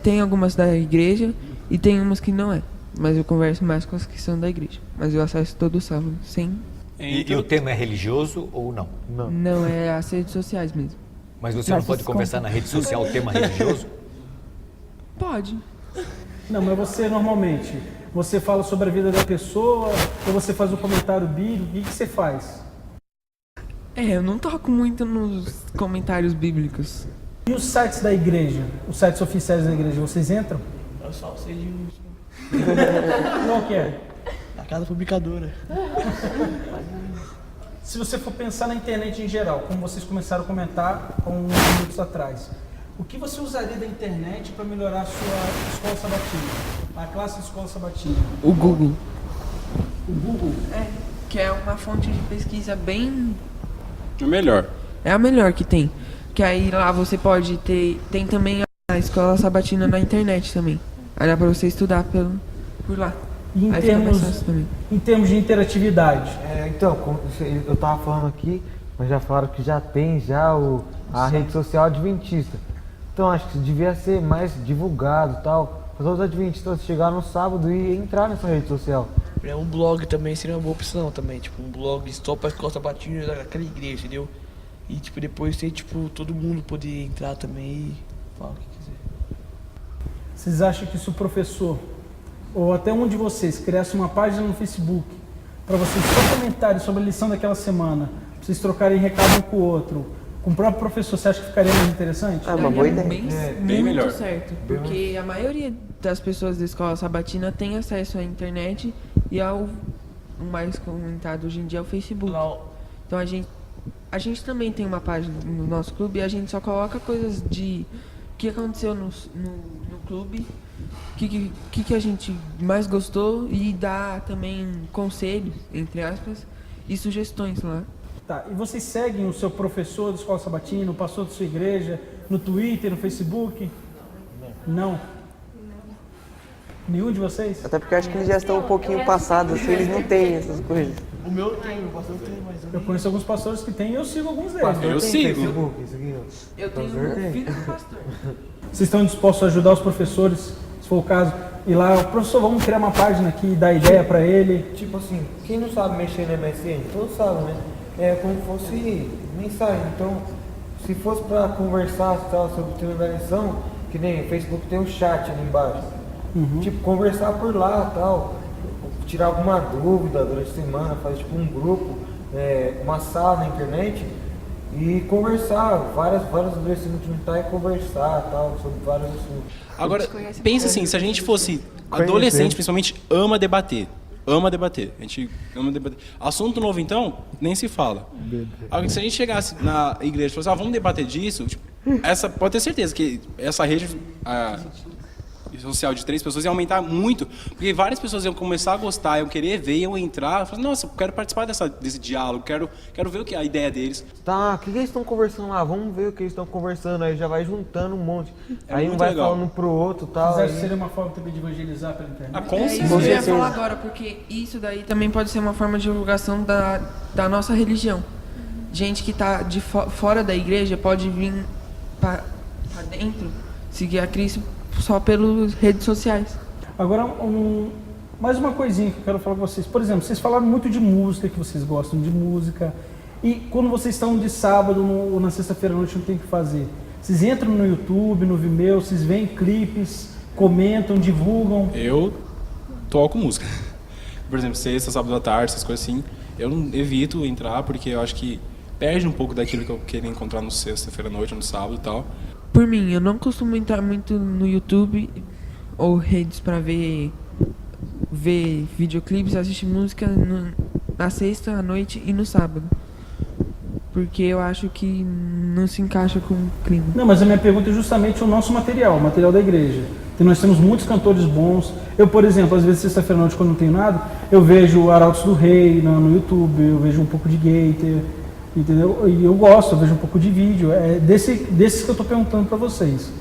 tem algumas da igreja e tem umas que não é. Mas eu converso mais com as que são da igreja. Mas eu acesso todo sábado, sem... E o tema é religioso ou não? Não, é as redes sociais mesmo. Mas você não pode conversar na rede social o tema religioso? Pode. Não, mas você normalmente, você fala sobre a vida da pessoa, ou você faz um comentário bíblico, o que você faz? Eu não toco muito nos comentários bíblicos. E os sites da igreja, os sites oficiais da igreja, vocês entram? Eu só sei de um. Qual que é? A Casa Publicadora. Se você for pensar na internet em geral, como vocês começaram a comentar há uns minutos atrás, o que você usaria da internet para melhorar a sua escola sabatina, a classe de escola sabatina? O Google. O Google? Que é uma fonte de pesquisa bem... É melhor. É a melhor que tem. Que aí lá você pode ter... Tem também a escola sabatina na internet também. Aí dá para você estudar por lá. E em termos de interatividade? Então, eu estava falando aqui, mas já falaram que já tem a rede social adventista. Então acho que devia ser mais divulgado e tal. Para todos os adventistas chegar no sábado e entrar nessa rede social. Um blog também seria uma boa opção também, tipo um blog só para a escola sabatina daquela igreja, entendeu? E tipo, depois ter todo mundo poder entrar também e falar o que quiser. Vocês acham que se o professor ou até um de vocês criasse uma página no Facebook para vocês só comentarem sobre a lição daquela semana, pra vocês trocarem recado um com o outro, com o próprio professor, você acha que ficaria mais interessante? Uma boa ideia. Bem melhor. Muito certo, porque a maioria das pessoas da escola sabatina tem acesso à internet e o mais comentado hoje em dia é o Facebook. Então a gente também tem uma página no nosso clube e a gente só coloca coisas de o que aconteceu no clube, o que a gente mais gostou e dá também conselhos, entre aspas, e sugestões lá. Tá, e vocês seguem o seu professor da escola sabatina, o pastor da sua igreja, no Twitter, no Facebook? Não. Nenhum de vocês? Até porque eu acho que eles já estão um pouquinho passados, assim, eles não têm essas coisas. O meu tem, o pastor tem, mas eu conheço alguns pastores que têm e eu sigo alguns deles. Eu sigo. Eu tenho um filho do pastor. Vocês estão dispostos a ajudar os professores, se for o caso, ir lá, professor, vamos criar uma página aqui e dar ideia para ele? Tipo assim, quem não sabe mexer no MSN, todos sabem, né? É como se fosse mensagem. Então, se fosse para conversar tal, sobre o tema da lição, que nem o Facebook tem um chat ali embaixo. Tipo, conversar por lá tal, tirar alguma dúvida durante a semana, fazer tipo um grupo, uma sala na internet e conversar, várias vezes se juntar e conversar tal, sobre vários assuntos. Agora, pensa assim, se a gente fosse adolescente, principalmente, ama debater. A gente ama debater. Assunto novo, então, nem se fala. Agora, se a gente chegasse na igreja e falasse, vamos debater disso, tipo, pode ter certeza que essa rede... social de 3 pessoas ia aumentar muito, porque várias pessoas iam começar a gostar, iam querer ver, iam entrar, falar, nossa, eu quero participar desse diálogo, quero ver o que é a ideia deles. Tá, o que eles estão conversando lá? Vamos ver o que eles estão conversando, aí já vai juntando um monte. Aí um vai legal. falando pro outro e tal. Mas acho aí... que seria uma forma também de evangelizar pela internet? Com Isso que eu ia falar agora, porque isso daí também pode ser uma forma de divulgação da nossa religião. Gente que está fora da igreja pode vir para dentro, seguir a Cristo só pelas redes sociais. Agora, mais uma coisinha que eu quero falar com vocês. Por exemplo, vocês falaram muito de música, que vocês gostam de música. E quando vocês estão de sábado ou na sexta-feira à noite, não tem o que fazer. Vocês entram no YouTube, no Vimeo, vocês veem clipes, comentam, divulgam. Eu toco música. Por exemplo, sexta, sábado à tarde, essas coisas assim. Eu não evito entrar porque eu acho que perde um pouco daquilo que eu queria encontrar no sexta-feira à noite ou no sábado e tal. Por mim, eu não costumo entrar muito no YouTube ou redes para ver videoclipes, assistir música na sexta à noite e no sábado. Porque eu acho que não se encaixa com o clima. Não, mas a minha pergunta é justamente o nosso material, o material da igreja. E nós temos muitos cantores bons. Eu, por exemplo, às vezes sexta-feira à noite, quando não tenho nada, eu vejo Arautos do Rei no YouTube, eu vejo um pouco de Gator, entendeu? E eu gosto, eu vejo um pouco de vídeo. É desses que eu estou perguntando para vocês.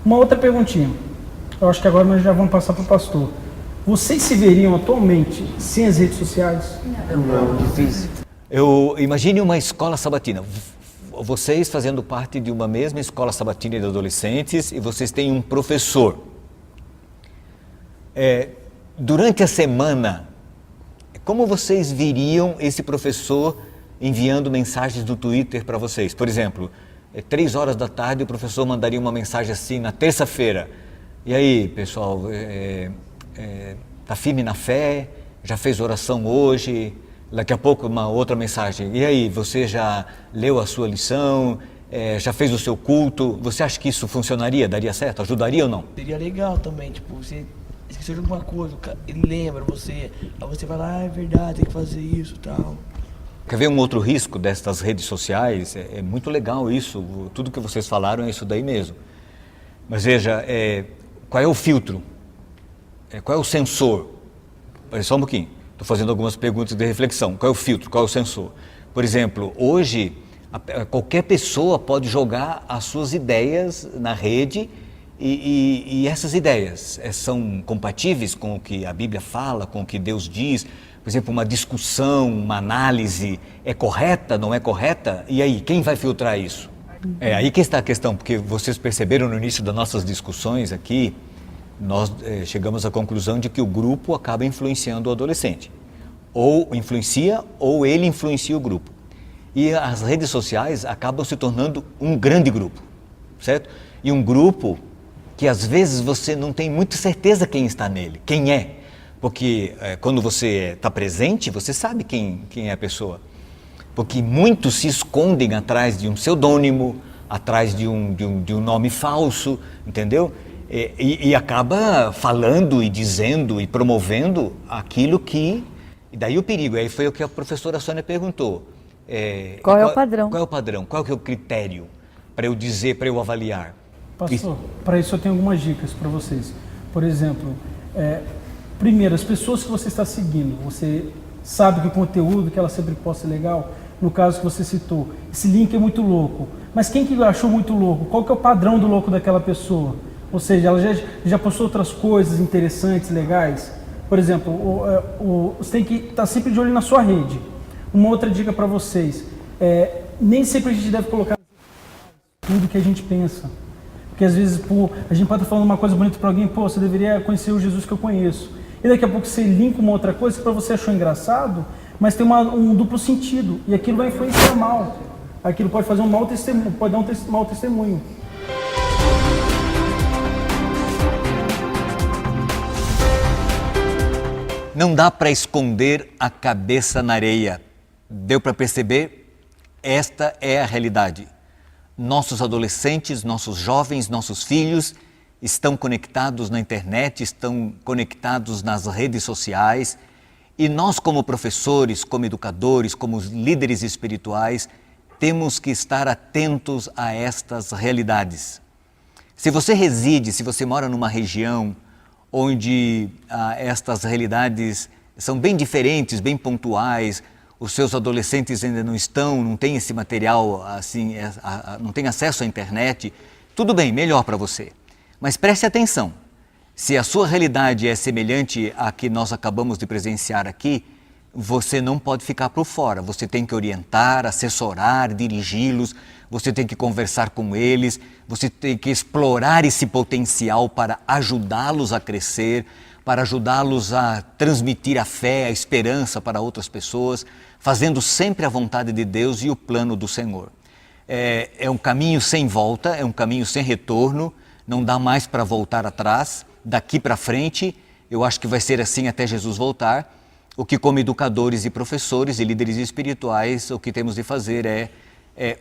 Uma outra perguntinha. Eu acho que agora nós já vamos passar para o pastor. Vocês se veriam atualmente sem as redes sociais? Não, difícil. Imagine uma escola sabatina. Vocês fazendo parte de uma mesma escola sabatina de adolescentes e vocês têm um professor. Durante a semana, como vocês viriam esse professor enviando mensagens do Twitter para vocês? Por exemplo, 3 horas da tarde o professor mandaria uma mensagem assim na terça-feira. E aí, pessoal, tá firme na fé? Já fez oração hoje? Daqui a pouco uma outra mensagem. E aí, você já leu a sua lição? Já fez o seu culto? Você acha que isso funcionaria? Daria certo? Ajudaria ou não? Seria legal também, tipo, você esqueceu de alguma coisa, ele lembra você, aí você vai lá, é verdade, tem que fazer isso e tal. Quer ver um outro risco destas redes sociais? É muito legal isso, tudo que vocês falaram é isso daí mesmo. Mas veja, qual é o filtro? Qual é o sensor? Olha só um pouquinho. Estou fazendo algumas perguntas de reflexão. Qual é o filtro? Qual é o sensor? Por exemplo, hoje, qualquer pessoa pode jogar as suas ideias na rede e essas ideias são compatíveis com o que a Bíblia fala, com o que Deus diz. Por exemplo, uma discussão, uma análise é correta, não é correta? E aí, quem vai filtrar isso? Aí que está a questão, porque vocês perceberam no início das nossas discussões aqui, nós chegamos à conclusão de que o grupo acaba influenciando o adolescente. Ou influencia, ou ele influencia o grupo. E as redes sociais acabam se tornando um grande grupo, certo? E um grupo que às vezes você não tem muita certeza quem está nele, quem é. Porque quando você está presente, você sabe quem é a pessoa. Porque muitos se escondem atrás de um pseudônimo, atrás de um nome falso, entendeu? E acaba falando e dizendo e promovendo aquilo que... E daí o perigo, aí foi o que a professora Sônia perguntou. Qual é o padrão? Qual é o padrão? Qual é o critério para eu dizer, para eu avaliar? Pastor, para isso eu tenho algumas dicas para vocês. Por exemplo, primeiro, as pessoas que você está seguindo, você sabe que o conteúdo que ela sempre posta é legal? No caso que você citou, esse link é muito louco. Mas quem que achou muito louco? Qual que é o padrão do louco daquela pessoa? Ou seja, ela já postou outras coisas interessantes, legais? Por exemplo, você tem que estar sempre de olho na sua rede. Uma outra dica para vocês, nem sempre a gente deve colocar tudo que a gente pensa. Porque às vezes a gente pode estar falando uma coisa bonita para alguém, você deveria conhecer o Jesus que eu conheço. E daqui a pouco você linka uma outra coisa que para você achou engraçado, mas tem um duplo sentido. E aquilo vai influenciar mal. Aquilo pode fazer um mau testemunho, pode dar um mau testemunho. Não dá para esconder a cabeça na areia. Deu para perceber? Esta é a realidade. Nossos adolescentes, nossos jovens, nossos filhos estão conectados na internet, estão conectados nas redes sociais e nós, como professores, como educadores, como líderes espirituais, temos que estar atentos a estas realidades. Se você reside, se você mora numa região onde estas realidades são bem diferentes, bem pontuais, os seus adolescentes ainda não têm esse material, assim, não têm acesso à internet, tudo bem, melhor para você. Mas preste atenção, se a sua realidade é semelhante à que nós acabamos de presenciar aqui, você não pode ficar por fora, você tem que orientar, assessorar, dirigi-los, você tem que conversar com eles, você tem que explorar esse potencial para ajudá-los a crescer, para ajudá-los a transmitir a fé, a esperança para outras pessoas, fazendo sempre a vontade de Deus e o plano do Senhor. É um caminho sem volta, é um caminho sem retorno, não dá mais para voltar atrás, daqui para frente, eu acho que vai ser assim até Jesus voltar. O que como educadores e professores e líderes espirituais, o que temos de fazer é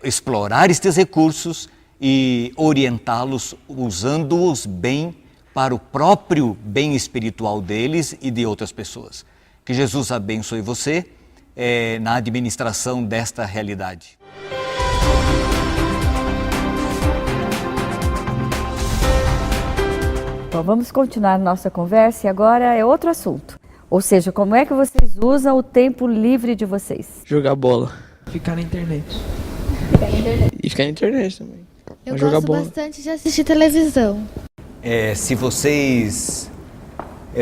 explorar estes recursos e orientá-los, usando-os bem para o próprio bem espiritual deles e de outras pessoas. Que Jesus abençoe você na administração desta realidade. Bom, vamos continuar nossa conversa e agora é outro assunto. Ou seja, como é que vocês usam o tempo livre de vocês? Jogar bola. Ficar na internet. E ficar na internet também. Eu jogar gosto bola. bastante de assistir televisão. Se vocês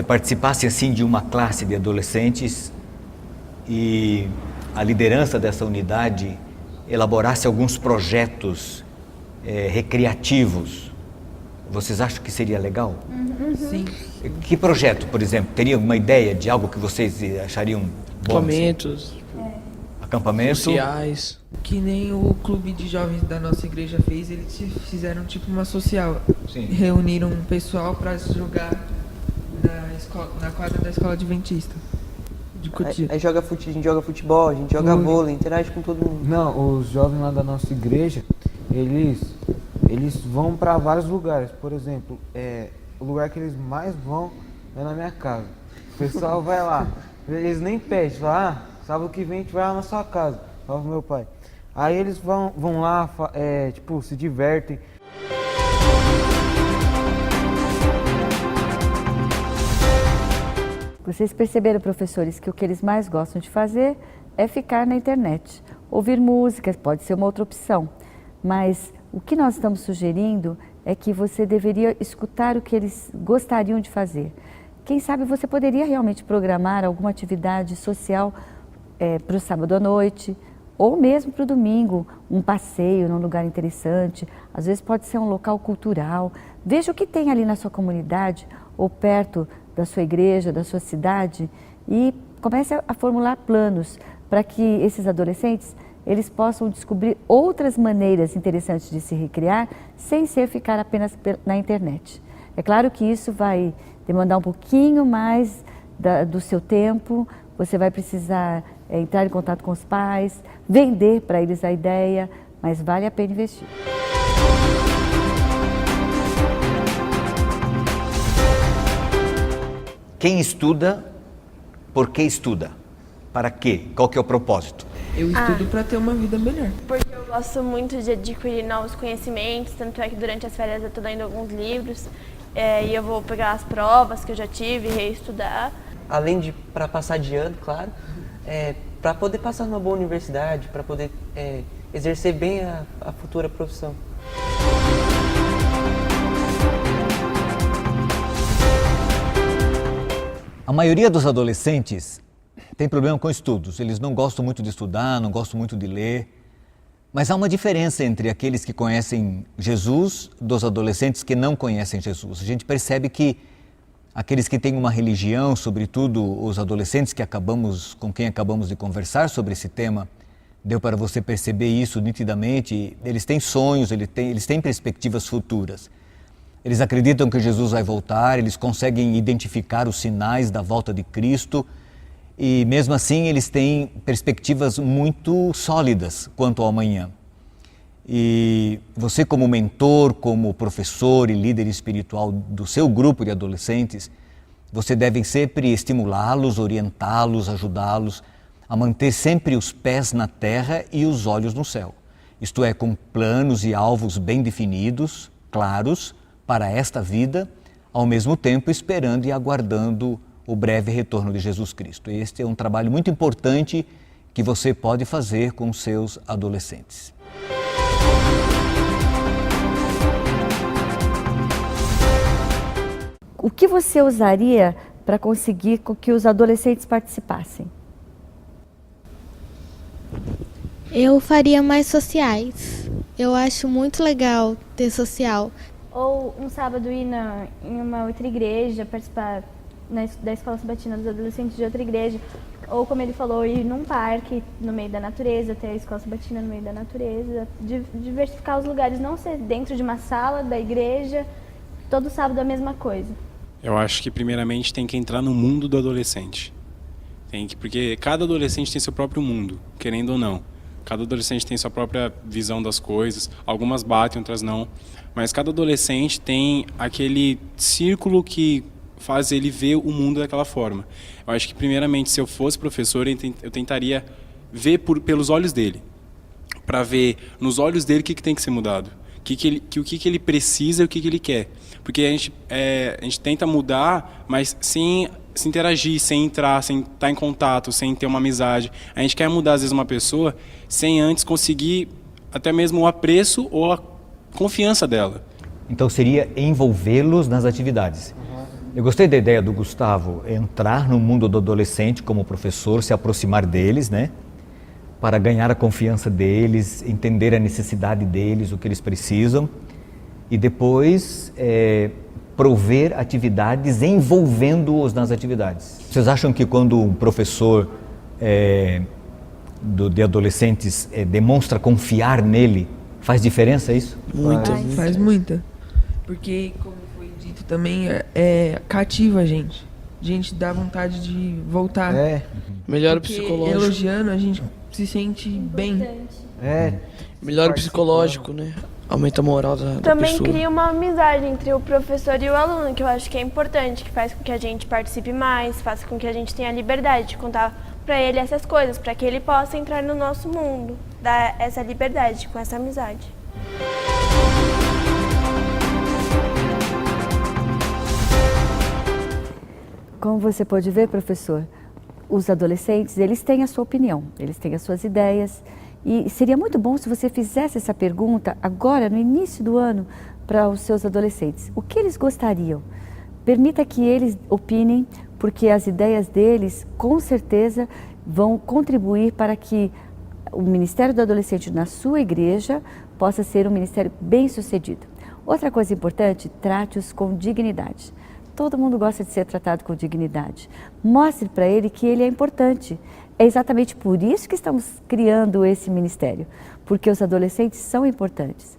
participassem assim de uma classe de adolescentes e a liderança dessa unidade elaborasse alguns projetos recreativos, vocês acham que seria legal? Sim. Que projeto, por exemplo? Teria alguma ideia de algo que vocês achariam bom? Acampamentos. Acampamento? Sociais. Que nem o clube de jovens da nossa igreja fez, eles fizeram tipo uma social. Sim. Reuniram um pessoal para jogar na quadra da escola adventista. Aí a gente joga futebol, a gente joga vôlei, interage com todo mundo. Não, os jovens lá da nossa igreja, eles vão para vários lugares. Por exemplo, o lugar que eles mais vão é na minha casa. O pessoal vai lá, eles nem pedem, falam, sábado que vem a gente vai lá na sua casa, fala pro meu pai. Aí eles vão lá, se divertem. Vocês perceberam, professores, que o que eles mais gostam de fazer é ficar na internet. Ouvir músicas pode ser uma outra opção, mas o que nós estamos sugerindo é que você deveria escutar o que eles gostariam de fazer. Quem sabe você poderia realmente programar alguma atividade social para o sábado à noite, ou mesmo para o domingo, um passeio num lugar interessante, às vezes pode ser um local cultural. Veja o que tem ali na sua comunidade ou perto da sua igreja, da sua cidade e comece a formular planos para que esses adolescentes eles possam descobrir outras maneiras interessantes de se recriar sem ser ficar apenas na internet. É claro que isso vai demandar um pouquinho mais do seu tempo, você vai precisar entrar em contato com os pais, vender para eles a ideia, mas vale a pena investir. Quem estuda, por que estuda? Para quê? Qual que é o propósito? Eu estudo para ter uma vida melhor. Porque eu gosto muito de adquirir novos conhecimentos, tanto é que durante as férias eu estou lendo alguns livros e eu vou pegar as provas que eu já tive e reestudar. Além de para passar de ano, claro, para poder passar numa boa universidade, para poder exercer bem a futura profissão. A maioria dos adolescentes tem problema com estudos. Eles não gostam muito de estudar, não gostam muito de ler. Mas há uma diferença entre aqueles que conhecem Jesus dos adolescentes que não conhecem Jesus. A gente percebe que aqueles que têm uma religião, sobretudo os adolescentes com quem acabamos de conversar sobre esse tema, deu para você perceber isso nitidamente. Eles têm sonhos, eles têm perspectivas futuras. Eles acreditam que Jesus vai voltar, eles conseguem identificar os sinais da volta de Cristo e mesmo assim eles têm perspectivas muito sólidas quanto ao amanhã. E você como mentor, como professor e líder espiritual do seu grupo de adolescentes, você deve sempre estimulá-los, orientá-los, ajudá-los a manter sempre os pés na terra e os olhos no céu. Isto é, com planos e alvos bem definidos, claros, para esta vida, ao mesmo tempo esperando e aguardando o breve retorno de Jesus Cristo. Este é um trabalho muito importante que você pode fazer com seus adolescentes. O que você usaria para conseguir que os adolescentes participassem? Eu faria mais sociais. Eu acho muito legal ter social. Ou um sábado ir em uma outra igreja, participar da escola sabatina dos adolescentes de outra igreja. Ou, como ele falou, ir num parque no meio da natureza, ter a escola sabatina no meio da natureza. Diversificar os lugares, não ser dentro de uma sala da igreja, todo sábado a mesma coisa. Eu acho que primeiramente tem que entrar no mundo do adolescente. Porque cada adolescente tem seu próprio mundo, querendo ou não. Cada adolescente tem sua própria visão das coisas, algumas batem, outras não. Mas cada adolescente tem aquele círculo que faz ele ver o mundo daquela forma. Eu acho que primeiramente, se eu fosse professor, eu tentaria ver pelos olhos dele. Para ver nos olhos dele o que tem que ser mudado. O que ele precisa e o que ele quer. Porque a gente tenta mudar, mas sem se interagir, sem entrar, sem estar em contato, sem ter uma amizade. A gente quer mudar, às vezes, uma pessoa sem antes conseguir até mesmo o apreço ou a confiança dela. Então seria envolvê-los nas atividades. Eu gostei da ideia do Gustavo, entrar no mundo do adolescente como professor, se aproximar deles, né? Para ganhar a confiança deles, entender a necessidade deles, o que eles precisam, e depois prover atividades envolvendo-os nas atividades. Vocês acham que quando um professor de adolescentes demonstra confiar nele, faz diferença isso? Muita. Faz muita. Porque, como foi dito também, cativa a gente. A gente dá vontade de voltar. Melhora o Porque psicológico. elogiando, a gente se sente bem. Melhora o psicológico, né? Aumenta a moral da Também pessoa. cria uma amizade entre o professor e o aluno, que eu acho que é importante, que faz com que a gente participe mais, faz com que a gente tenha a liberdade de contar para ele essas coisas, para que ele possa entrar no nosso mundo, dar essa liberdade com essa amizade. Como você pode ver, professor, os adolescentes, eles têm a sua opinião, eles têm as suas ideias. E seria muito bom se você fizesse essa pergunta agora, no início do ano, para os seus adolescentes. O que eles gostariam? Permita que eles opinem, porque as ideias deles, com certeza, vão contribuir para que o Ministério do Adolescente na sua igreja possa ser um ministério bem-sucedido. Outra coisa importante, trate-os com dignidade. Todo mundo gosta de ser tratado com dignidade. Mostre para ele que ele é importante. É exatamente por isso que estamos criando esse ministério, porque os adolescentes são importantes.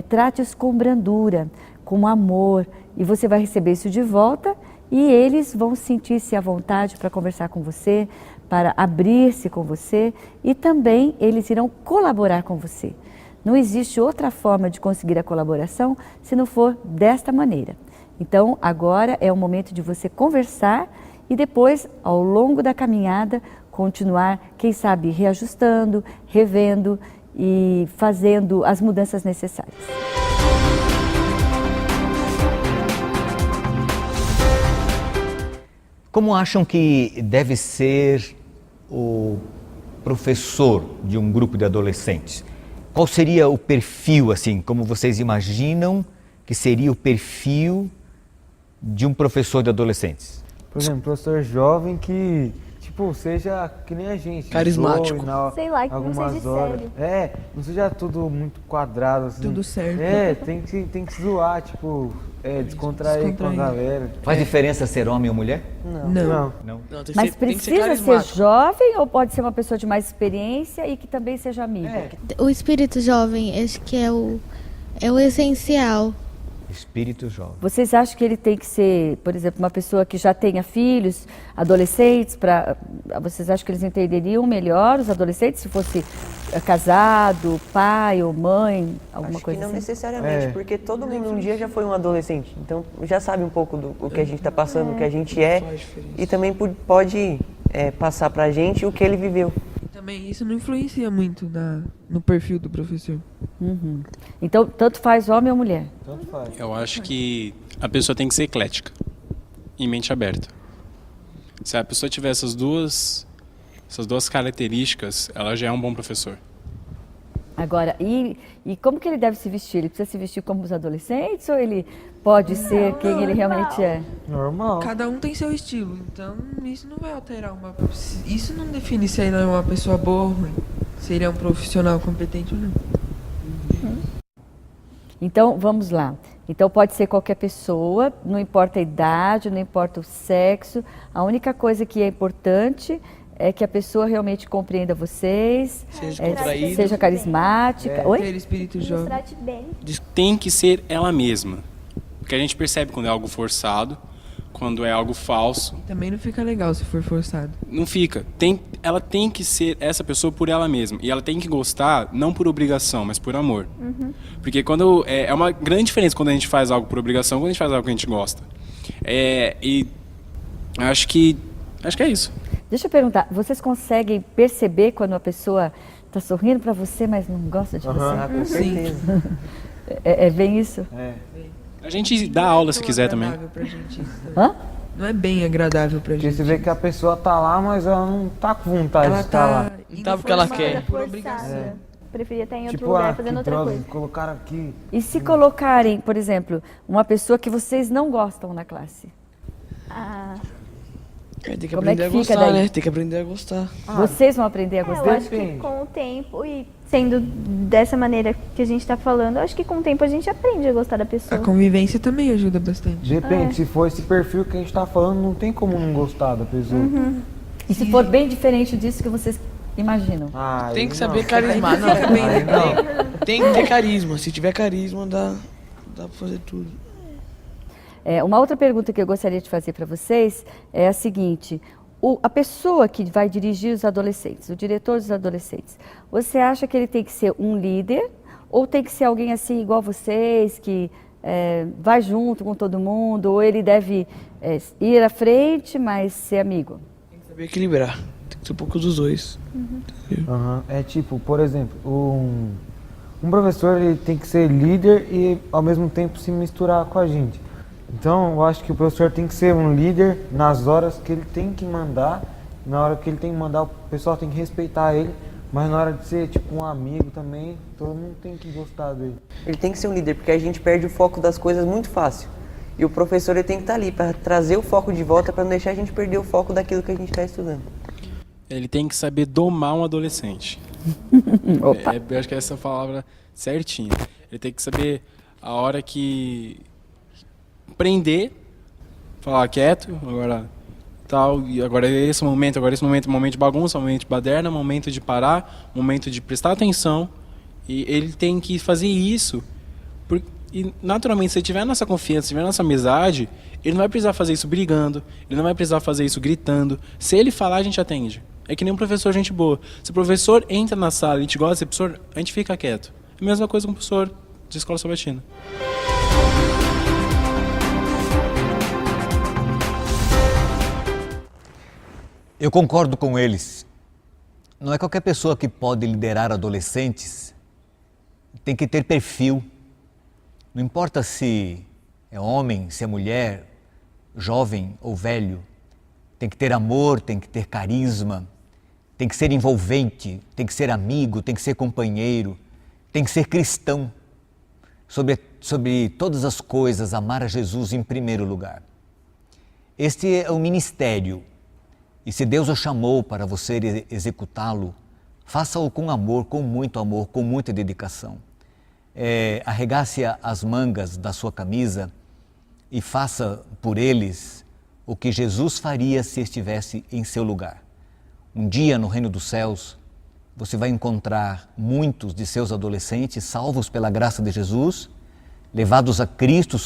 Trate-os com brandura, com amor, e você vai receber isso de volta e eles vão sentir-se à vontade para conversar com você, para abrir-se com você e também eles irão colaborar com você. Não existe outra forma de conseguir a colaboração se não for desta maneira. Então, agora é o momento de você conversar e depois, ao longo da caminhada, continuar, quem sabe, reajustando, revendo e fazendo as mudanças necessárias. Como acham que deve ser o professor de um grupo de adolescentes? Qual seria o perfil, assim, como vocês imaginam que seria o perfil de um professor de adolescentes? Por exemplo, professor jovem que, tipo, seja que nem a gente. Carismático. Sei lá, que não seja sério. Não seja tudo muito quadrado, assim. Tudo certo. Tem que zoar, tipo, descontrair com a galera. Faz diferença ser homem ou mulher? Não. Mas precisa ser jovem ou pode ser uma pessoa de mais experiência e que também seja amigo? O espírito jovem, acho que é o essencial. Espírito jovem. Vocês acham que ele tem que ser, por exemplo, uma pessoa que já tenha filhos, adolescentes, vocês acham que eles entenderiam melhor os adolescentes se fosse casado, pai ou mãe, alguma coisa não assim? necessariamente, porque todo mundo um dia já foi um adolescente, então já sabe um pouco do que a gente está passando, o que a gente é, e também pode passar para a gente o que ele viveu. E também isso não influencia muito no perfil do professor. Então, tanto faz homem ou mulher? Tanto faz. Eu acho que a pessoa tem que ser eclética e mente aberta. Se a pessoa tiver essas duas características, ela já é um bom professor. Agora, e como que ele deve se vestir? Ele precisa se vestir como os adolescentes ou ele pode ser quem ele realmente é? Normal. Cada um tem seu estilo, então isso não vai alterar Isso não define se ele é uma pessoa boa ou ruim. Se ele é um profissional competente ou não. Então, vamos lá. Então, pode ser qualquer pessoa, não importa a idade, não importa o sexo. A única coisa que é importante é que a pessoa realmente compreenda vocês, seja carismática. Oi? Ter espírito jovem. Trate bem. Tem que ser ela mesma. Porque a gente percebe quando é algo forçado, quando é algo falso. Também não fica legal se for forçado. Não fica. Ela tem que ser essa pessoa por ela mesma. E ela tem que gostar, não por obrigação, mas por amor. Porque quando é uma grande diferença quando a gente faz algo por obrigação, quando a gente faz algo que a gente gosta. E acho que é isso. Deixa eu perguntar, vocês conseguem perceber quando a pessoa está sorrindo para você, mas não gosta de você? Com certeza. É bem isso? É. A gente dá aula se quiser também. Pra gente isso. Hã? Não é bem agradável pra Porque gente. você vê que a pessoa tá lá, mas ela não tá com vontade de estar lá. Não tá porque ela quer. Por obrigação. Preferia estar em outro Tipo, lugar que fazendo outra droga, coisa. colocaram aqui. E se colocarem, por exemplo, uma pessoa que vocês não gostam na classe? Tem que Como é aprender que a fica gostar, daí? né? Tem que aprender a gostar. Vocês vão aprender a Eu gostar? acho que com o tempo e sendo dessa maneira que a gente está falando, eu acho que com o tempo a gente aprende a gostar da A pessoa. convivência também ajuda bastante. De repente, se for esse perfil que a gente tá falando, não tem como não gostar da pessoa. E se for bem diferente disso que vocês imaginam? Ah, Tem aí que não. saber carismar. Não, Aí não. tem que ter carisma. Se tiver carisma, dá pra fazer tudo. Uma outra pergunta que eu gostaria de fazer para vocês é a seguinte: a pessoa que vai dirigir os adolescentes, o diretor dos adolescentes, você acha que ele tem que ser um líder ou tem que ser alguém assim igual vocês, que vai junto com todo mundo, ou ele deve ir à frente, mas ser amigo? Tem que saber equilibrar. Tem que ser um pouco dos dois. É tipo, por exemplo, um professor ele tem que ser líder e ao mesmo tempo se misturar com a gente. Então eu acho que o professor tem que ser um líder nas horas que ele tem que mandar, na hora que ele tem que mandar o pessoal tem que respeitar ele, mas na hora de ser tipo um amigo também, todo mundo tem que gostar dele. Ele tem que ser um líder, porque a gente perde o foco das coisas muito fácil. E o professor ele tem que estar ali para trazer o foco de volta, para não deixar a gente perder o foco daquilo que a gente está estudando. Ele tem que saber domar um adolescente. Opa. Eu acho que essa é a palavra certinha. Ele tem que saber a hora que prender, falar quieto, agora tal, e agora é esse momento, momento de bagunça, momento de baderna, momento de parar, momento de prestar atenção. E ele tem que fazer isso. E naturalmente, se ele tiver nossa confiança, se tiver nossa amizade, ele não vai precisar fazer isso brigando, ele não vai precisar fazer isso gritando. Se ele falar, a gente atende. É que nem um professor gente boa. Se o professor entra na sala e a gente gosta desse professor, a gente fica quieto. É a mesma coisa com o professor de escola sabatina. Eu concordo com eles. Não é qualquer pessoa que pode liderar adolescentes. Tem que ter perfil. Não importa se é homem, se é mulher, jovem ou velho. Tem que ter amor, tem que ter carisma, tem que ser envolvente, tem que ser amigo, tem que ser companheiro, tem que ser cristão. Sobre todas as coisas, amar a Jesus em primeiro lugar. Este é o ministério. E se Deus o chamou para você executá-lo, faça-o com amor, com muita dedicação. Arregace as mangas da sua camisa e faça por eles o que Jesus faria se estivesse em seu lugar. Um dia no reino dos céus, você vai encontrar muitos de seus adolescentes salvos pela graça de Jesus, levados a Cristo,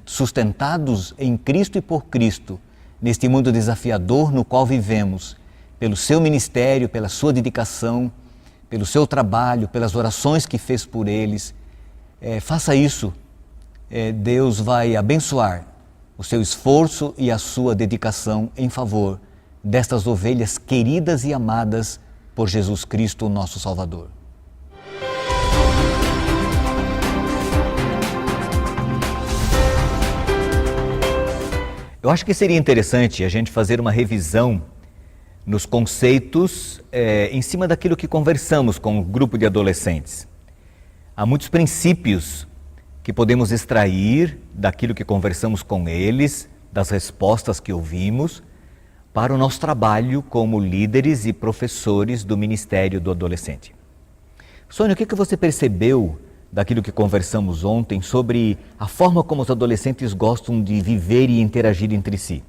sustentados em Cristo e por Cristo, neste mundo desafiador no qual vivemos, pelo seu ministério, pela sua dedicação, pelo seu trabalho, pelas orações que fez por eles. Faça isso, Deus vai abençoar o seu esforço e a sua dedicação em favor destas ovelhas queridas e amadas por Jesus Cristo, nosso Salvador. Eu acho que seria interessante a gente fazer uma revisão nos conceitos em cima daquilo que conversamos com o grupo de adolescentes. Há muitos princípios que podemos extrair daquilo que conversamos com eles, das respostas que ouvimos, para o nosso trabalho como líderes e professores do Ministério do Adolescente. Sônia, o que você percebeu daquilo que conversamos ontem sobre a forma como os adolescentes gostam de viver e interagir entre si?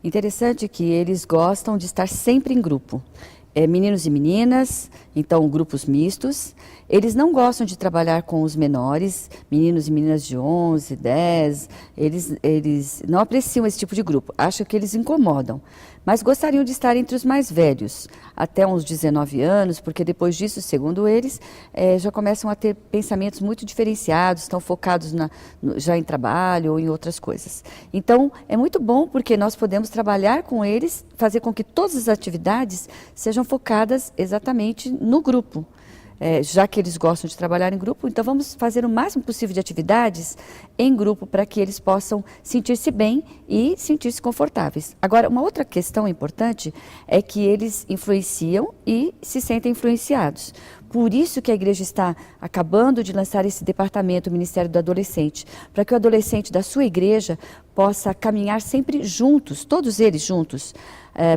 Interessante que eles gostam de estar sempre em grupo. Meninos e meninas, então grupos mistos. Eles não gostam de trabalhar com os menores, meninos e meninas de 11, 10. Eles não apreciam esse tipo de grupo, acham que eles incomodam. Mas gostariam de estar entre os mais velhos, até uns 19 anos, porque depois disso, segundo eles, já começam a ter pensamentos muito diferenciados, estão focados já em trabalho ou em outras coisas. Então, é muito bom porque nós podemos trabalhar com eles, fazer com que todas as atividades sejam focadas exatamente no grupo. Já que eles gostam de trabalhar em grupo, então vamos fazer o máximo possível de atividades em grupo para que eles possam sentir-se bem e sentir-se confortáveis. Agora, uma outra questão importante é que eles influenciam e se sentem influenciados. Por isso que a igreja está acabando de lançar esse departamento, o Ministério do Adolescente, para que o adolescente da sua igreja possa caminhar sempre juntos, todos eles juntos,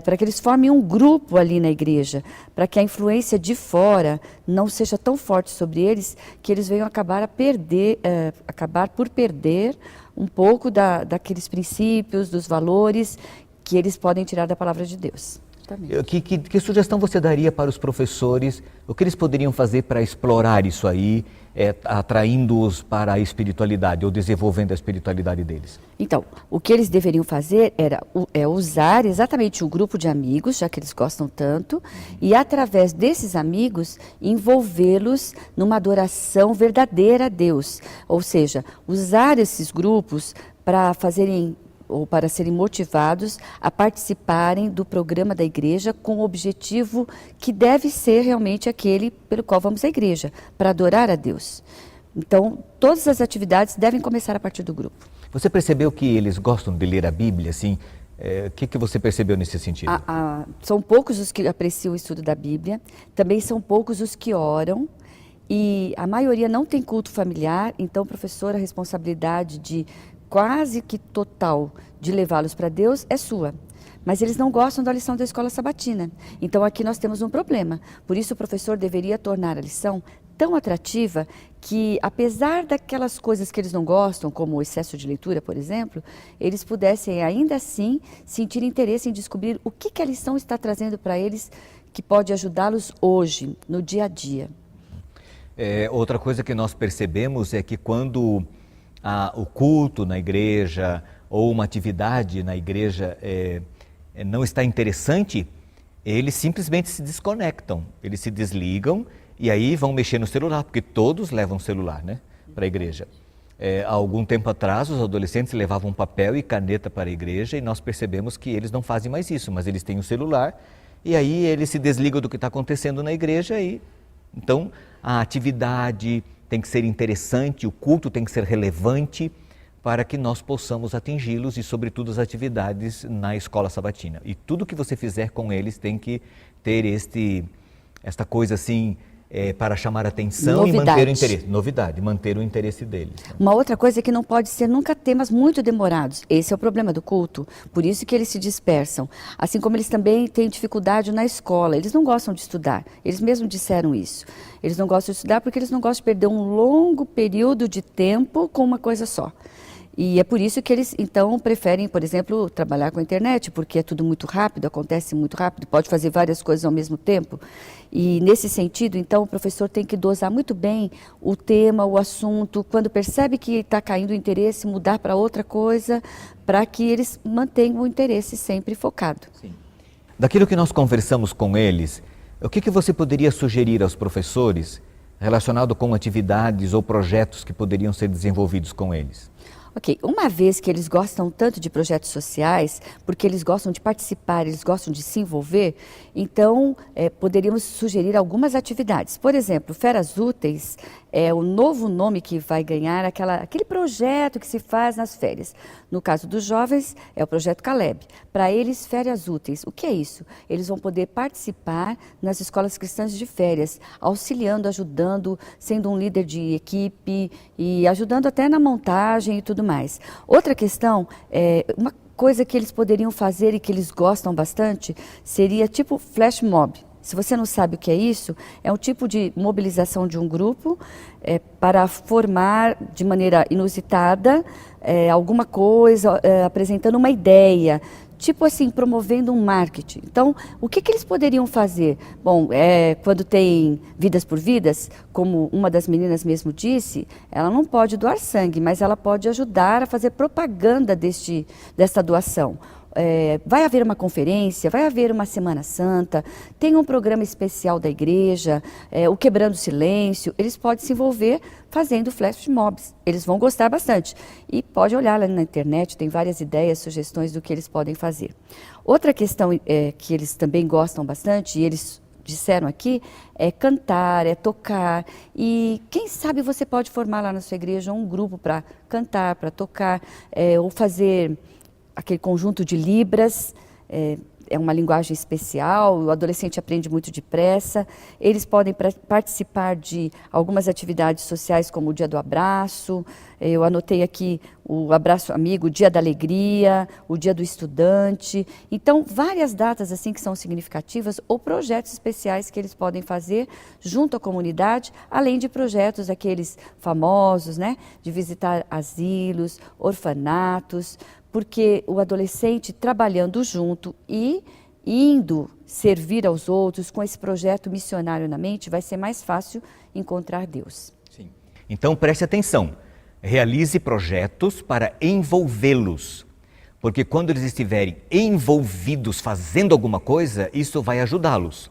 para que eles formem um grupo ali na igreja, para que a influência de fora não seja tão forte sobre eles, que eles venham acabar por perder um pouco daqueles princípios, dos valores que eles podem tirar da palavra de Deus. Que sugestão você daria para os professores? O que eles poderiam fazer para explorar isso aí, atraindo-os para a espiritualidade ou desenvolvendo a espiritualidade deles? Então, o que eles deveriam fazer é usar exatamente o grupo de amigos, já que eles gostam tanto, e através desses amigos envolvê-los numa adoração verdadeira a Deus. Ou seja, usar esses grupos para serem motivados a participarem do programa da igreja com o objetivo que deve ser realmente aquele pelo qual vamos à igreja, para adorar a Deus. Então, todas as atividades devem começar a partir do grupo. Você percebeu que eles gostam de ler a Bíblia, assim? O que você percebeu nesse sentido? São poucos os que apreciam o estudo da Bíblia, também são poucos os que oram, e a maioria não tem culto familiar, então, professor, a responsabilidade de quase que total de levá-los para Deus é sua. Mas eles não gostam da lição da escola sabatina. Então aqui nós temos um problema. Por isso o professor deveria tornar a lição tão atrativa que, apesar daquelas coisas que eles não gostam, como o excesso de leitura, por exemplo, eles pudessem ainda assim sentir interesse em descobrir o que a lição está trazendo para eles que pode ajudá-los hoje, no dia a dia. Outra coisa que nós percebemos é que quando o culto na igreja ou uma atividade na igreja não está interessante, eles simplesmente se desconectam, eles se desligam e aí vão mexer no celular, porque todos levam celular, né, para a igreja. Há algum tempo atrás, os adolescentes levavam papel e caneta para a igreja e nós percebemos que eles não fazem mais isso, mas eles têm o celular e aí eles se desligam do que está acontecendo na igreja. Então, a atividade tem que ser interessante, o culto tem que ser relevante para que nós possamos atingi-los e, sobretudo, as atividades na escola sabatina. E tudo que você fizer com eles tem que ter esta coisa assim, para chamar a atenção e manter o interesse. Novidade, manter o interesse deles. Né? Uma outra coisa é que não pode ser nunca temas muito demorados. Esse é o problema do culto, por isso que eles se dispersam. Assim como eles também têm dificuldade na escola, eles não gostam de estudar, eles mesmos disseram isso. Eles não gostam de estudar porque eles não gostam de perder um longo período de tempo com uma coisa só. E é por isso que eles, então, preferem, por exemplo, trabalhar com a internet, porque é tudo muito rápido, acontece muito rápido, pode fazer várias coisas ao mesmo tempo. E, nesse sentido, então, o professor tem que dosar muito bem o tema, o assunto, quando percebe que está caindo o interesse, mudar para outra coisa, para que eles mantenham o interesse sempre focado. Sim. Daquilo que nós conversamos com eles, o que você poderia sugerir aos professores relacionado com atividades ou projetos que poderiam ser desenvolvidos com eles? Ok, uma vez que eles gostam tanto de projetos sociais, porque eles gostam de participar, eles gostam de se envolver, então poderíamos sugerir algumas atividades. Por exemplo, Feras Úteis é o novo nome que vai ganhar aquele projeto que se faz nas férias. No caso dos jovens, é o Projeto Caleb. Para eles, férias úteis. O que é isso? Eles vão poder participar nas escolas cristãs de férias, auxiliando, ajudando, sendo um líder de equipe e ajudando até na montagem e tudo mais. Outra questão, uma coisa que eles poderiam fazer e que eles gostam bastante, seria tipo flash mob. Se você não sabe o que é isso, é um tipo de mobilização de um grupo para formar de maneira inusitada alguma coisa, apresentando uma ideia, tipo assim, promovendo um marketing. Então, o que eles poderiam fazer? Bom, quando tem vidas por vidas, como uma das meninas mesmo disse, ela não pode doar sangue, mas ela pode ajudar a fazer propaganda desta doação. Vai haver uma conferência, vai haver uma Semana Santa, tem um programa especial da igreja, o Quebrando o Silêncio, eles podem se envolver fazendo flash mobs, eles vão gostar bastante. E pode olhar lá na internet, tem várias ideias, sugestões do que eles podem fazer. Outra questão que eles também gostam bastante, e eles disseram aqui, é cantar, é tocar. E quem sabe você pode formar lá na sua igreja um grupo para cantar, para tocar, ou fazer aquele conjunto de libras, é uma linguagem especial, o adolescente aprende muito depressa. Eles podem participar de algumas atividades sociais, como o Dia do Abraço, eu anotei aqui o Abraço Amigo, o Dia da Alegria, o Dia do Estudante. Então, várias datas assim que são significativas ou projetos especiais que eles podem fazer junto à comunidade, além de projetos aqueles famosos, né, de visitar asilos, orfanatos, porque o adolescente trabalhando junto e indo servir aos outros com esse projeto missionário na mente, vai ser mais fácil encontrar Deus. Sim. Então preste atenção, realize projetos para envolvê-los, porque quando eles estiverem envolvidos fazendo alguma coisa, isso vai ajudá-los.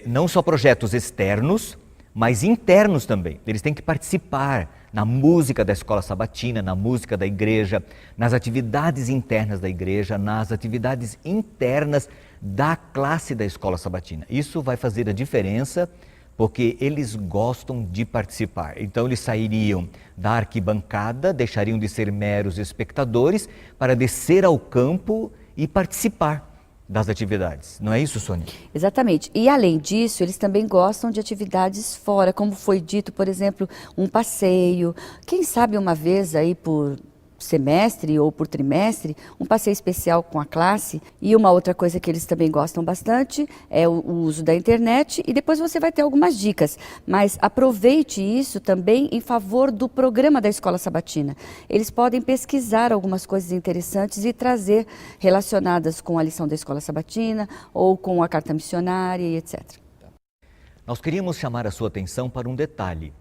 Não só projetos externos, mas internos também. Eles têm que participar na música da escola sabatina, na música da igreja, nas atividades internas da igreja, nas atividades internas da classe da escola sabatina. Isso vai fazer a diferença porque eles gostam de participar. Então eles sairiam da arquibancada, deixariam de ser meros espectadores para descer ao campo e participar das atividades. Não é isso, Sônia? Exatamente. E além disso, eles também gostam de atividades fora, como foi dito, por exemplo, um passeio. Quem sabe uma vez aí por semestre ou por trimestre, um passeio especial com a classe. E uma outra coisa que eles também gostam bastante é o uso da internet, e depois você vai ter algumas dicas, mas aproveite isso também em favor do programa da Escola Sabatina. Eles podem pesquisar algumas coisas interessantes e trazer relacionadas com a lição da Escola Sabatina ou com a carta missionária e etc. Nós queríamos chamar a sua atenção para um detalhe.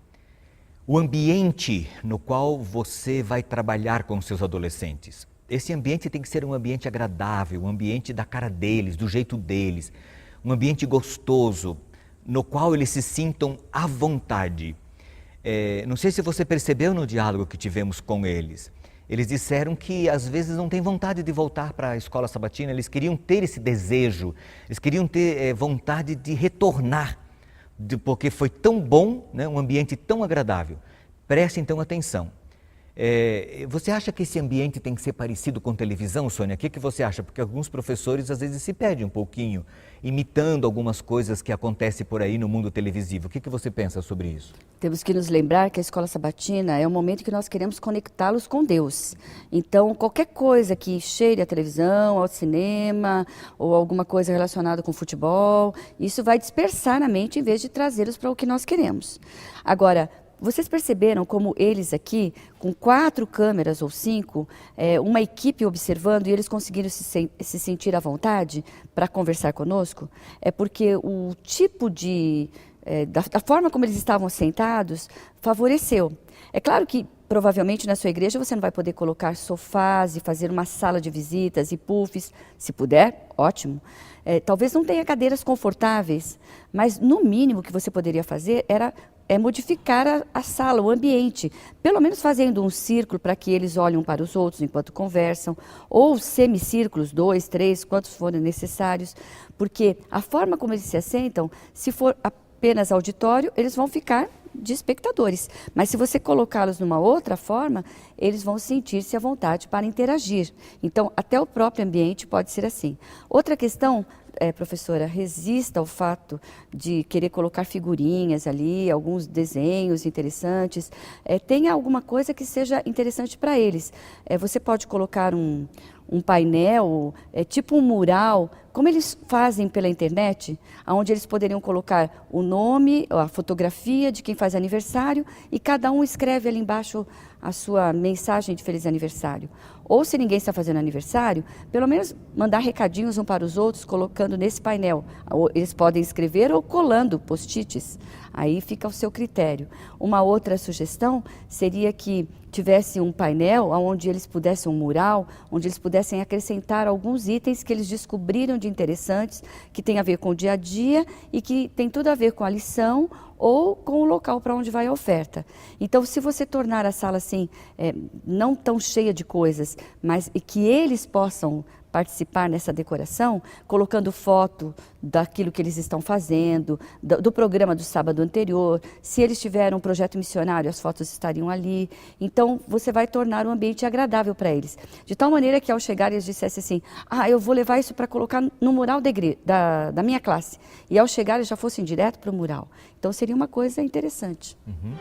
O ambiente no qual você vai trabalhar com seus adolescentes. Esse ambiente tem que ser um ambiente agradável, um ambiente da cara deles, do jeito deles, um ambiente gostoso, no qual eles se sintam à vontade. Não sei se você percebeu no diálogo que tivemos com eles. Eles disseram que às vezes não têm vontade de voltar para a escola sabatina, eles queriam ter esse desejo, eles queriam ter vontade de retornar, porque foi tão bom, né, um ambiente tão agradável. Preste então atenção. Você acha que esse ambiente tem que ser parecido com televisão, Sônia? O que você acha? Porque alguns professores às vezes se perdem um pouquinho, imitando algumas coisas que acontecem por aí no mundo televisivo. O que você pensa sobre isso? Temos que nos lembrar que a Escola Sabatina é o momento que nós queremos conectá-los com Deus. Então, qualquer coisa que cheire a televisão, ao cinema, ou alguma coisa relacionada com futebol, isso vai dispersar na mente em vez de trazê-los para o que nós queremos. Agora, vocês perceberam como eles aqui, com 4 câmeras ou 5, uma equipe observando, e eles conseguiram se sentir à vontade para conversar conosco? É porque o tipo da forma como eles estavam sentados favoreceu. É claro que provavelmente na sua igreja você não vai poder colocar sofás e fazer uma sala de visitas e puffs. Se puder, ótimo. Talvez não tenha cadeiras confortáveis, mas no mínimo que você poderia fazer era modificar a sala, o ambiente, pelo menos fazendo um círculo para que eles olhem um para os outros enquanto conversam, ou semicírculos, 2, 3, quantos forem necessários, porque a forma como eles se assentam, se for apenas auditório, eles vão ficar de espectadores, mas se você colocá-los numa outra forma, eles vão sentir-se à vontade para interagir. Então, até o próprio ambiente pode ser assim. Outra questão, professora, resista ao fato de querer colocar figurinhas ali, alguns desenhos interessantes. Tenha alguma coisa que seja interessante para eles. Você pode colocar um painel, tipo um mural, como eles fazem pela internet, onde eles poderiam colocar o nome, a fotografia de quem faz aniversário e cada um escreve ali embaixo a sua mensagem de feliz aniversário. Ou se ninguém está fazendo aniversário, pelo menos mandar recadinhos um para os outros, colocando nesse painel. Eles podem escrever ou colando post-its. Aí fica ao seu critério. Uma outra sugestão seria que tivesse um painel onde eles pudessem, um mural, onde eles pudessem acrescentar alguns itens que eles descobriram de interessantes, que tem a ver com o dia a dia e que tem tudo a ver com a lição ou com o local para onde vai a oferta. Então, se você tornar a sala assim, não tão cheia de coisas, mas que eles possam participar nessa decoração, colocando foto daquilo que eles estão fazendo, do programa do sábado anterior. Se eles tiveram um projeto missionário, as fotos estariam ali. Então, você vai tornar o ambiente agradável para eles. De tal maneira que, ao chegar, eles dissessem assim, eu vou levar isso para colocar no mural da minha classe. E, ao chegar, eles já fossem direto para o mural. Então, seria uma coisa interessante. Uhum.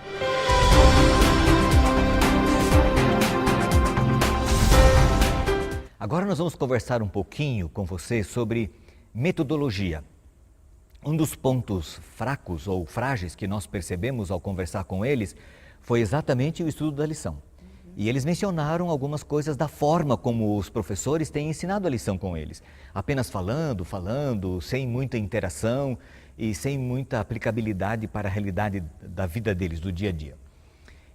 Agora nós vamos conversar um pouquinho com você sobre metodologia. Um dos pontos fracos ou frágeis que nós percebemos ao conversar com eles foi exatamente o estudo da lição. E eles mencionaram algumas coisas da forma como os professores têm ensinado a lição com eles. Apenas falando, sem muita interação e sem muita aplicabilidade para a realidade da vida deles, do dia a dia.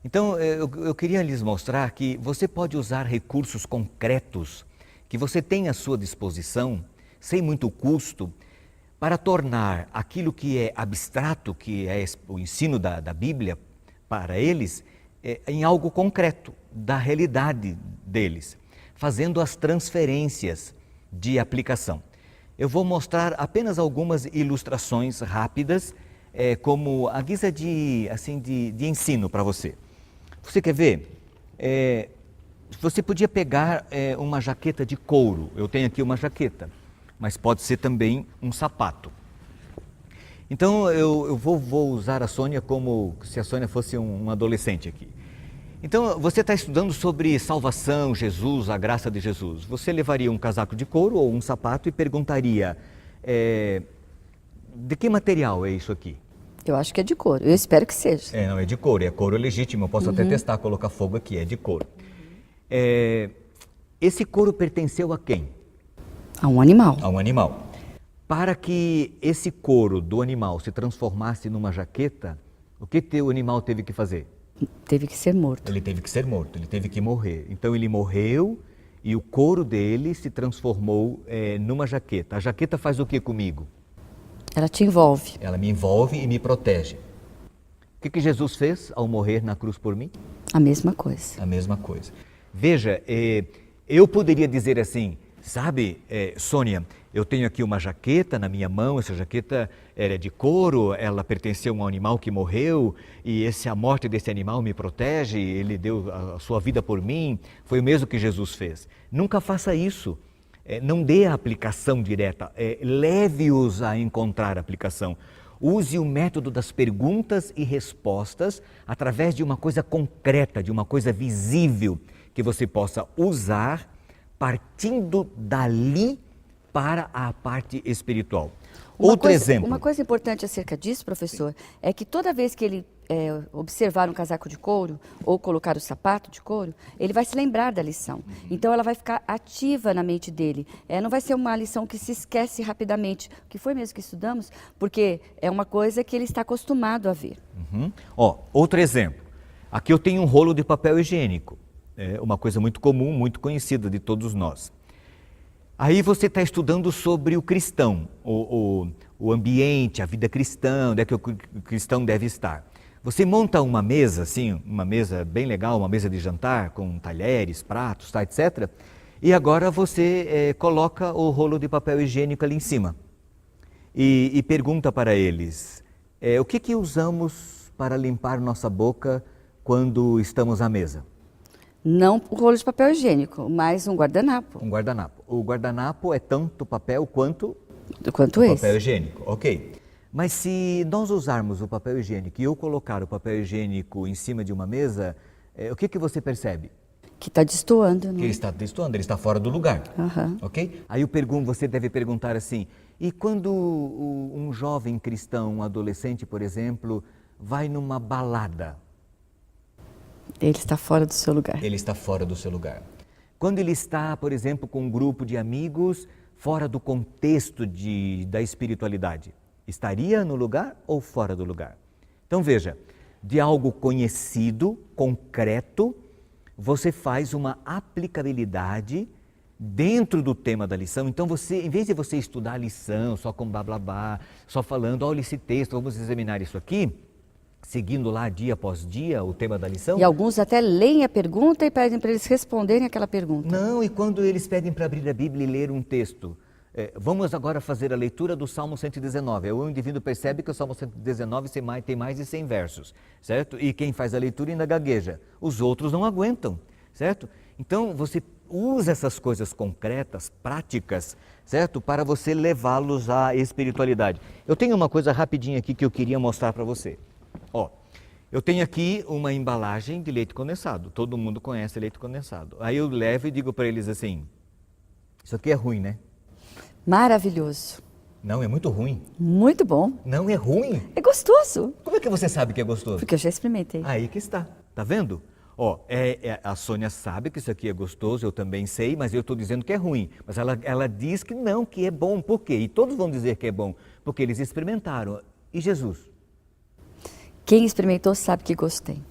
Então, eu queria lhes mostrar que você pode usar recursos concretos que você tem à sua disposição, sem muito custo, para tornar aquilo que é abstrato, que é o ensino da Bíblia para eles, em algo concreto, da realidade deles, fazendo as transferências de aplicação. Eu vou mostrar apenas algumas ilustrações rápidas, como a guisa de ensino para você. Você quer ver? Você podia pegar uma jaqueta de couro. Eu tenho aqui uma jaqueta, mas pode ser também um sapato. Então eu vou usar a Sônia como se a Sônia fosse um adolescente aqui. Então você está estudando sobre salvação, Jesus, a graça de Jesus. Você levaria um casaco de couro ou um sapato e perguntaria, de que material é isso aqui? Eu acho que é de couro, eu espero que seja. Não, é de couro, é couro legítimo, eu posso até testar, colocar fogo aqui, é de couro. Esse couro pertenceu a quem? A um animal. A um animal. Para que esse couro do animal se transformasse numa jaqueta, o que o animal teve que fazer? Teve que ser morto. Ele teve que ser morto, ele teve que morrer. Então ele morreu e o couro dele se transformou numa jaqueta. A jaqueta faz o que comigo? Ela te envolve. Ela me envolve e me protege. O que Jesus fez ao morrer na cruz por mim? A mesma coisa. A mesma coisa. Veja, eu poderia dizer assim, sabe, Sônia, eu tenho aqui uma jaqueta na minha mão, essa jaqueta é de couro, ela pertenceu a um animal que morreu e a morte desse animal me protege, ele deu a sua vida por mim, foi o mesmo que Jesus fez. Nunca faça isso, não dê a aplicação direta, leve-os a encontrar a aplicação. Use o método das perguntas e respostas através de uma coisa concreta, de uma coisa visível, que você possa usar partindo dali para a parte espiritual. Outro exemplo. Uma coisa importante acerca disso, professor, é que toda vez que ele observar um casaco de couro ou colocar o sapato de couro, ele vai se lembrar da lição. Então ela vai ficar ativa na mente dele. Não vai ser uma lição que se esquece rapidamente, que foi mesmo que estudamos, porque é uma coisa que ele está acostumado a ver. Outro exemplo. Aqui eu tenho um rolo de papel higiênico. É uma coisa muito comum, muito conhecida de todos nós. Aí você está estudando sobre o cristão, o ambiente, a vida cristã, onde é que o cristão deve estar. Você monta uma mesa, assim, uma mesa bem legal, uma mesa de jantar, com talheres, pratos, tá, etc. E agora você coloca o rolo de papel higiênico ali em cima. E pergunta para eles, o que usamos para limpar nossa boca quando estamos à mesa? Não o rolo de papel higiênico, mas um guardanapo. Um guardanapo. O guardanapo é tanto papel quanto o papel higiênico, ok. Mas se nós usarmos o papel higiênico e eu colocar o papel higiênico em cima de uma mesa, o que você percebe? Que está destoando, né? Que ele está destoando, ele está fora do lugar, ok? Aí você deve perguntar assim, e quando um jovem cristão, um adolescente, por exemplo, vai numa balada? Ele está fora do seu lugar. Ele está fora do seu lugar. Quando ele está, por exemplo, com um grupo de amigos, fora do contexto da espiritualidade, estaria no lugar ou fora do lugar? Então veja, de algo conhecido, concreto, você faz uma aplicabilidade dentro do tema da lição. Então você, em vez de você estudar a lição só com blá blá blá, só falando, olha esse texto, vamos examinar isso aqui, seguindo lá dia após dia o tema da lição. E alguns até leem a pergunta e pedem para eles responderem aquela pergunta. Não, e quando eles pedem para abrir a Bíblia e ler um texto, vamos agora fazer a leitura do Salmo 119. O indivíduo percebe que o Salmo 119 tem mais de 100 versos, certo? E quem faz a leitura ainda gagueja. Os outros não aguentam, certo? Então você usa essas coisas concretas, práticas, certo? Para você levá-los à espiritualidade. Eu tenho uma coisa rapidinha aqui que eu queria mostrar para você. Ó, eu tenho aqui uma embalagem de leite condensado. Todo mundo conhece leite condensado. Aí eu levo e digo para eles assim, isso aqui é ruim, né? Maravilhoso. Não, é muito ruim. Muito bom. Não é ruim? É gostoso. Como é que você sabe que é gostoso? Porque eu já experimentei. Aí que está. Tá vendo? Ó, a Sônia sabe que isso aqui é gostoso, eu também sei, mas eu estou dizendo que é ruim. Mas ela diz que não, que é bom. Por quê? E todos vão dizer que é bom, porque eles experimentaram. E Jesus? Quem experimentou sabe que gosto tem.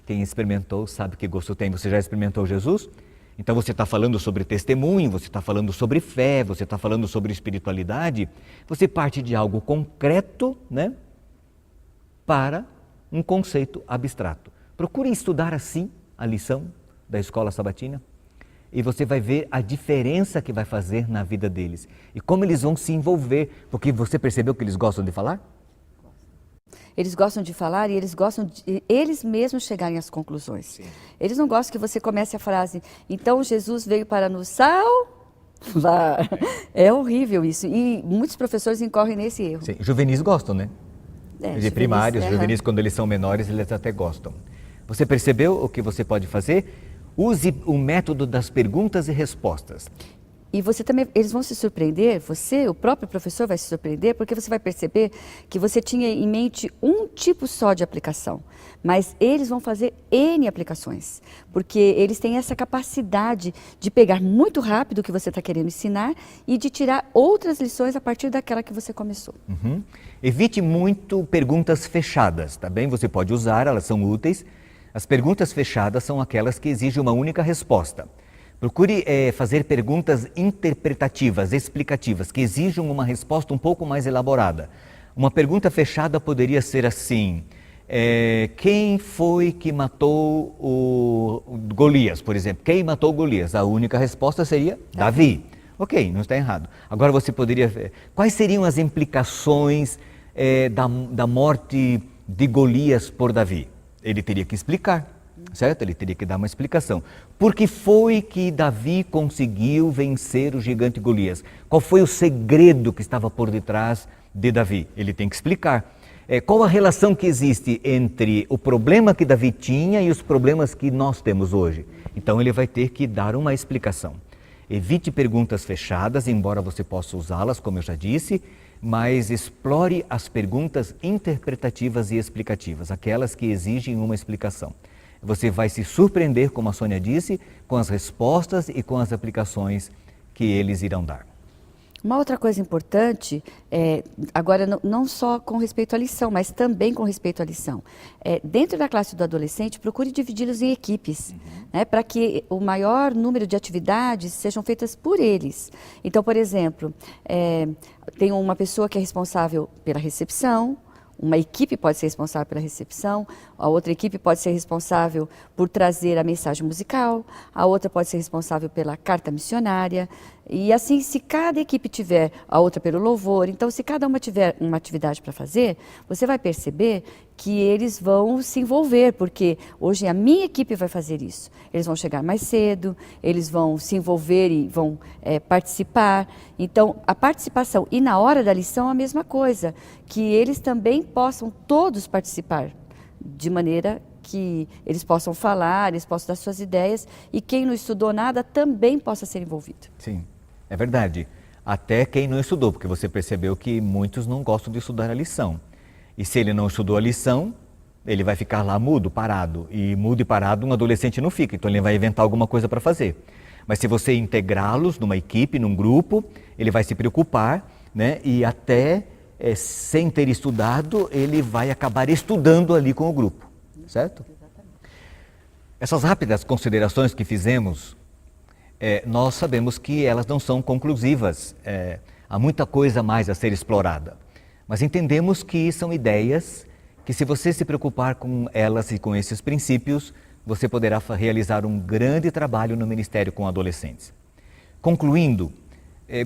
Quem experimentou sabe que gosto tem. Você já experimentou Jesus? Então você está falando sobre testemunho, você está falando sobre fé, você está falando sobre espiritualidade. Você parte de algo concreto, né, para um conceito abstrato. Procurem estudar assim a lição da escola sabatina e você vai ver a diferença que vai fazer na vida deles e como eles vão se envolver, porque você percebeu que eles gostam de falar? Eles gostam de falar e eles gostam de eles mesmos chegarem às conclusões. Sim. Eles não gostam que você comece a frase, então Jesus veio para nos salvar. É horrível isso. E muitos professores incorrem nesse erro. Sim. Juvenis gostam, né? De primários, juvenis quando eles são menores, eles até gostam. Você percebeu o que você pode fazer? Use o método das perguntas e respostas. E você também, eles vão se surpreender, você, o próprio professor vai se surpreender, porque você vai perceber que você tinha em mente um tipo só de aplicação, mas eles vão fazer N aplicações, porque eles têm essa capacidade de pegar muito rápido o que você está querendo ensinar e de tirar outras lições a partir daquela que você começou. Uhum. Evite muito perguntas fechadas, tá bem? Você pode usar, elas são úteis. As perguntas fechadas são aquelas que exigem uma única resposta. Procure fazer perguntas interpretativas, explicativas, que exijam uma resposta um pouco mais elaborada. Uma pergunta fechada poderia ser assim, quem foi que matou o Golias, por exemplo? Quem matou Golias? A única resposta seria Davi. Ok, não está errado. Agora você poderia ver, quais seriam as implicações da morte de Golias por Davi? Ele teria que explicar. Certo? Ele teria que dar uma explicação. Por que foi que Davi conseguiu vencer o gigante Golias? Qual foi o segredo que estava por detrás de Davi? Ele tem que explicar. Qual a relação que existe entre o problema que Davi tinha e os problemas que nós temos hoje? Então ele vai ter que dar uma explicação. Evite perguntas fechadas, embora você possa usá-las, como eu já disse, mas explore as perguntas interpretativas e explicativas, aquelas que exigem uma explicação. Você vai se surpreender, como a Sônia disse, com as respostas e com as aplicações que eles irão dar. Uma outra coisa importante, agora não só com respeito à lição, mas também com respeito à lição. Dentro da classe do adolescente, procure dividi-los em equipes, né, para que o maior número de atividades sejam feitas por eles. Então, por exemplo, tem uma pessoa que é responsável pela recepção, Uma equipe pode ser responsável pela recepção, a outra equipe pode ser responsável por trazer a mensagem musical, a outra pode ser responsável pela carta missionária. E assim, se cada equipe tiver, a outra pelo louvor, então se cada uma tiver uma atividade para fazer, você vai perceber que eles vão se envolver, porque hoje a minha equipe vai fazer isso. Eles vão chegar mais cedo, eles vão se envolver e vão participar. Então, a participação, e na hora da lição a mesma coisa, que eles também possam todos participar, de maneira que eles possam falar, eles possam dar suas ideias, e quem não estudou nada também possa ser envolvido. Sim, é verdade. Até quem não estudou, porque você percebeu que muitos não gostam de estudar a lição. E se ele não estudou a lição, ele vai ficar lá mudo, parado. E mudo e parado um adolescente não fica, então ele vai inventar alguma coisa para fazer. Mas se você integrá-los numa equipe, num grupo, ele vai se preocupar, né? E até sem ter estudado, ele vai acabar estudando ali com o grupo, certo? Essas rápidas considerações que fizemos, nós sabemos que elas não são conclusivas. Há muita coisa mais a ser explorada. Mas entendemos que são ideias que, se você se preocupar com elas e com esses princípios, você poderá realizar um grande trabalho no ministério com adolescentes. Concluindo,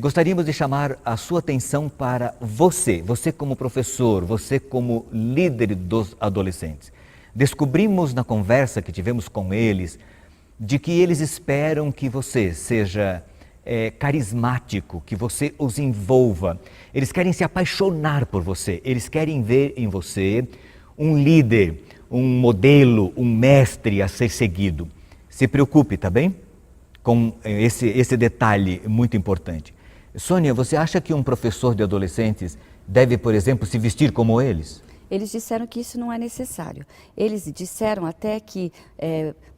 gostaríamos de chamar a sua atenção para você como professor, você como líder dos adolescentes. Descobrimos na conversa que tivemos com eles, de que eles esperam que você seja carismático, que você os envolva. Eles querem se apaixonar por você, eles querem ver em você um líder, um modelo, um mestre a ser seguido. Se preocupe, tá bem? Com esse detalhe muito importante. Sônia, você acha que um professor de adolescentes deve, por exemplo, se vestir como eles? Eles disseram que isso não é necessário. Eles disseram até que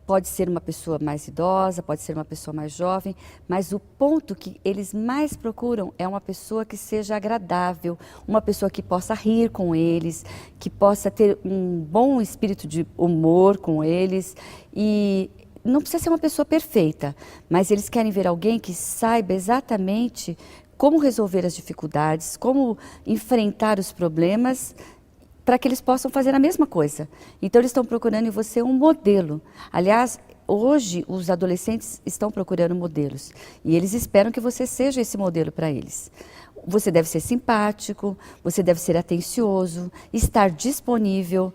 pode ser uma pessoa mais idosa, pode ser uma pessoa mais jovem, mas o ponto que eles mais procuram é uma pessoa que seja agradável, uma pessoa que possa rir com eles, que possa ter um bom espírito de humor com eles. E não precisa ser uma pessoa perfeita, mas eles querem ver alguém que saiba exatamente como resolver as dificuldades, como enfrentar os problemas, para que eles possam fazer a mesma coisa. Então, eles estão procurando em você um modelo. Aliás, hoje, os adolescentes estão procurando modelos. E eles esperam que você seja esse modelo para eles. Você deve ser simpático, você deve ser atencioso, estar disponível,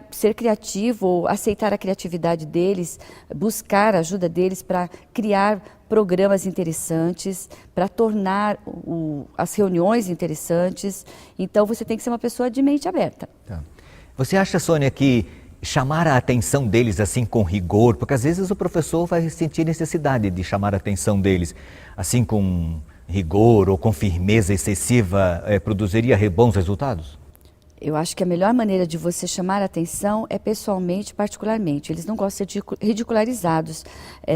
ser criativo, aceitar a criatividade deles, buscar a ajuda deles para criar programas interessantes, para tornar as reuniões interessantes. Então, você tem que ser uma pessoa de mente aberta. Tá. Você acha, Sônia, que chamar a atenção deles assim com rigor, porque às vezes o professor vai sentir necessidade de chamar a atenção deles assim com rigor ou com firmeza excessiva, produziria bons resultados? Eu acho que a melhor maneira de você chamar a atenção é pessoalmente, particularmente. Eles não gostam de ser ridicularizados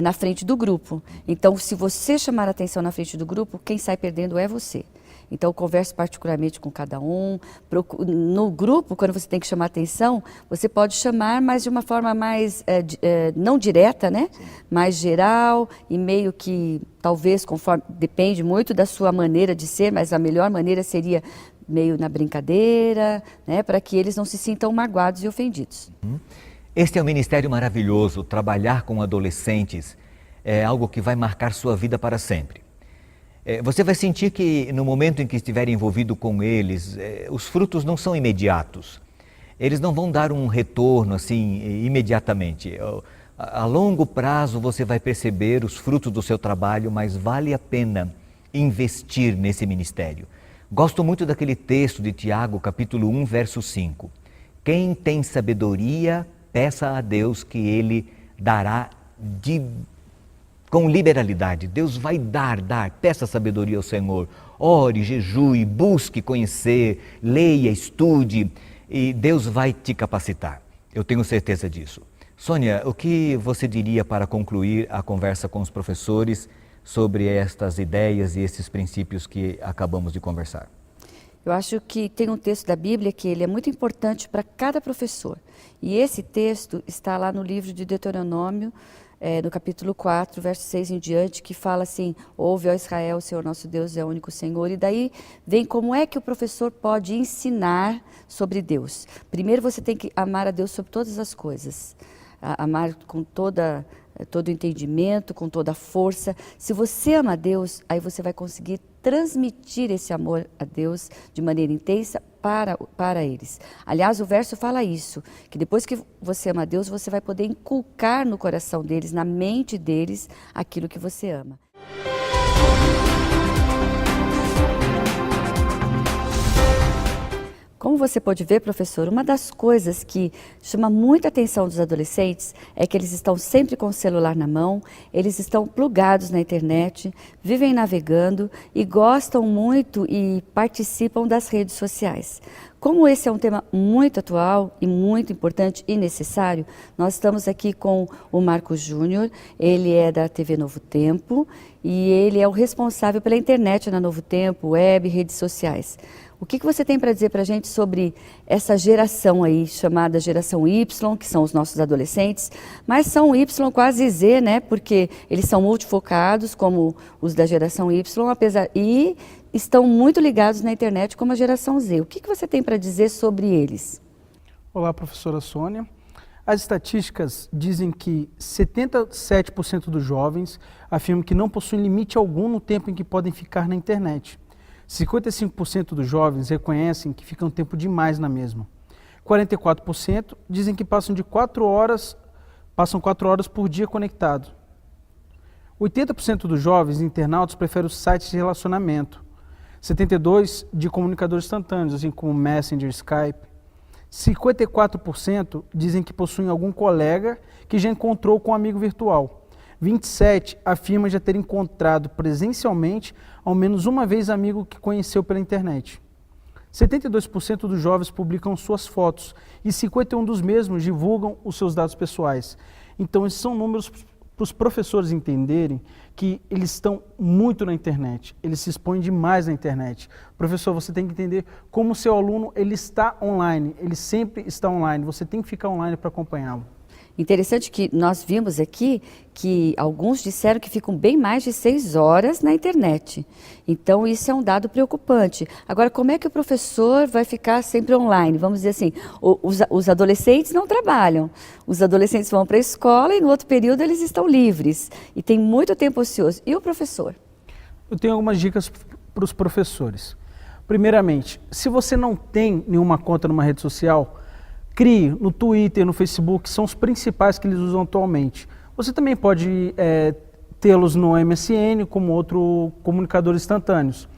na frente do grupo. Então, se você chamar a atenção na frente do grupo, quem sai perdendo é você. Então, eu converso particularmente com cada um. No grupo, quando você tem que chamar a atenção, você pode chamar, mas de uma forma mais, não direta, né? Mais geral e meio que, talvez, conforme, depende muito da sua maneira de ser, mas a melhor maneira seria meio na brincadeira, né, para que eles não se sintam magoados e ofendidos. Este é um ministério maravilhoso. Trabalhar com adolescentes é algo que vai marcar sua vida para sempre. Você vai sentir que no momento em que estiver envolvido com eles, os frutos não são imediatos. Eles não vão dar um retorno assim imediatamente. A longo prazo você vai perceber os frutos do seu trabalho, mas vale a pena investir nesse ministério. Gosto muito daquele texto de Tiago, capítulo 1, verso 5. Quem tem sabedoria, peça a Deus que Ele dará com liberalidade. Deus vai dar. Peça sabedoria ao Senhor. Ore, jejue, busque conhecer, leia, estude e Deus vai te capacitar. Eu tenho certeza disso. Sônia, o que você diria para concluir a conversa com os professores sobre estas ideias e esses princípios que acabamos de conversar? Eu acho que tem um texto da Bíblia que ele é muito importante para cada professor. E esse texto está lá no livro de Deuteronômio, no capítulo 4, verso 6 em diante, que fala assim, ouve, ó Israel, o Senhor nosso Deus é o único Senhor. E daí vem como é que o professor pode ensinar sobre Deus. Primeiro você tem que amar a Deus sobre todas as coisas. Amar com todo o entendimento, com toda a força. Se você ama a Deus, aí você vai conseguir transmitir esse amor a Deus de maneira intensa para eles. Aliás, o verso fala isso, que depois que você ama a Deus, você vai poder inculcar no coração deles, na mente deles, aquilo que você ama. Como você pode ver, professor, uma das coisas que chama muita atenção dos adolescentes é que eles estão sempre com o celular na mão, eles estão plugados na internet, vivem navegando e gostam muito e participam das redes sociais. Como esse é um tema muito atual e muito importante e necessário, nós estamos aqui com o Marcos Júnior, ele é da TV Novo Tempo e ele é o responsável pela internet na Novo Tempo, web, redes sociais. O que você tem para dizer para a gente sobre essa geração aí, chamada geração Y, que são os nossos adolescentes, mas são Y quase Z, né? Porque eles são multifocados, como os da geração Y, e estão muito ligados na internet como a geração Z. O que você tem para dizer sobre eles? Olá, professora Sônia. As estatísticas dizem que 77% dos jovens afirmam que não possuem limite algum no tempo em que podem ficar na internet. 55% dos jovens reconhecem que ficam tempo demais na mesma. 44% dizem que passam 4 horas por dia conectado. 80% dos jovens internautas preferem os sites de relacionamento. 72% de comunicadores instantâneos, assim como Messenger, Skype. 54% dizem que possuem algum colega que já encontrou com um amigo virtual. 27% afirmam já ter encontrado presencialmente ao menos uma vez amigo que conheceu pela internet. 72% dos jovens publicam suas fotos e 51% dos mesmos divulgam os seus dados pessoais. Então, esses são números para os professores entenderem que eles estão muito na internet, eles se expõem demais na internet. Professor, você tem que entender como o seu aluno ele está online, ele sempre está online, você tem que ficar online para acompanhá-lo. Interessante que nós vimos aqui que alguns disseram que ficam bem mais de 6 horas na internet. Então, isso é um dado preocupante. Agora, como é que o professor vai ficar sempre online? Vamos dizer assim, os adolescentes não trabalham. Os adolescentes vão para a escola e no outro período eles estão livres. E tem muito tempo ocioso. E o professor? Eu tenho algumas dicas para os professores. Primeiramente, se você não tem nenhuma conta numa rede social, crie no Twitter, no Facebook, são os principais que eles usam atualmente. Você também pode tê-los no MSN, como outro comunicador instantâneos.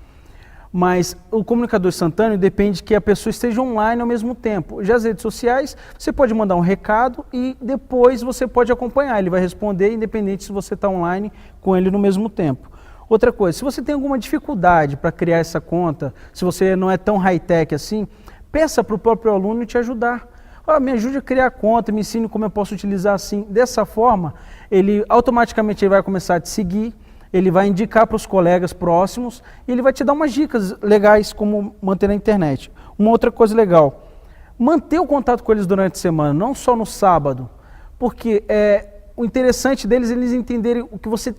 Mas o comunicador instantâneo depende que a pessoa esteja online ao mesmo tempo. Já as redes sociais, você pode mandar um recado e depois você pode acompanhar. Ele vai responder, independente se você está online com ele no mesmo tempo. Outra coisa, se você tem alguma dificuldade para criar essa conta, se você não é tão high-tech assim, peça para o próprio aluno te ajudar. Me ajude a criar a conta, me ensine como eu posso utilizar assim. Dessa forma, ele automaticamente vai começar a te seguir, ele vai indicar para os colegas próximos e ele vai te dar umas dicas legais como manter na internet. Uma outra coisa legal, manter o contato com eles durante a semana, não só no sábado, porque o interessante deles é eles entenderem o que você